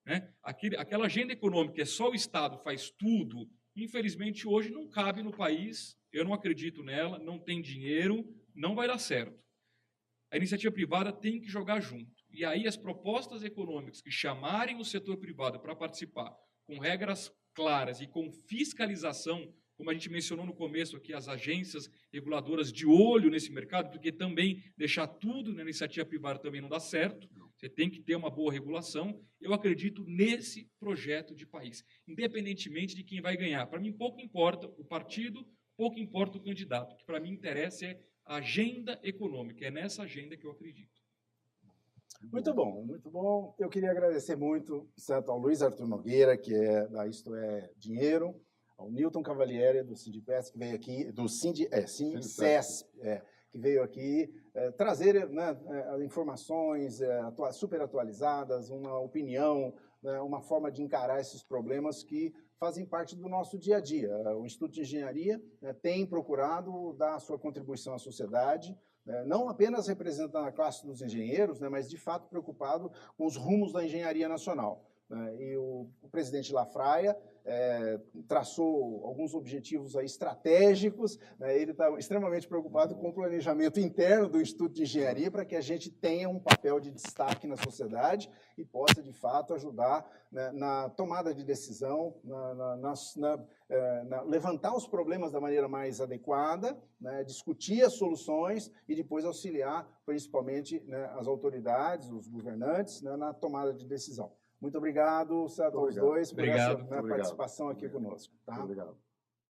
né? Aquela agenda econômica que é só o Estado faz tudo, infelizmente hoje não cabe no país, eu não acredito nela, não tem dinheiro, não vai dar certo. A iniciativa privada tem que jogar junto. E aí as propostas econômicas que chamarem o setor privado para participar, com regras claras e com fiscalização, como a gente mencionou no começo aqui, as agências reguladoras de olho nesse mercado, porque também deixar tudo na iniciativa privada também não dá certo, você tem que ter uma boa regulação. Eu acredito nesse projeto de país, independentemente de quem vai ganhar. Para mim, pouco importa o partido, pouco importa o candidato. O que para mim interessa é a agenda econômica, é nessa agenda que eu acredito. Muito bom, muito bom. Eu queria agradecer muito, certo, ao Luiz Arthur Nogueira, que é da Isto é Dinheiro, ao Newton Cavalieri, do Sindipes, que veio aqui, do Sindicesp, que veio aqui trazer, né, informações super atualizadas, uma opinião, né, uma forma de encarar esses problemas que fazem parte do nosso dia a dia. O Instituto de Engenharia, né, tem procurado dar a sua contribuição à sociedade, não apenas representando a classe dos engenheiros, né, mas de fato preocupado com os rumos da engenharia nacional. E o presidente Lafraia traçou alguns objetivos aí estratégicos, né? Ele está extremamente preocupado com o planejamento interno do Instituto de Engenharia para que a gente tenha um papel de destaque na sociedade e possa, de fato, ajudar, né, na tomada de decisão, levantar os problemas da maneira mais adequada, né, discutir as soluções e depois auxiliar, principalmente, né, as autoridades, os governantes, né, na tomada de decisão. Muito obrigado, certo, aos dois, por essa participação aqui conosco. Tá? Obrigado.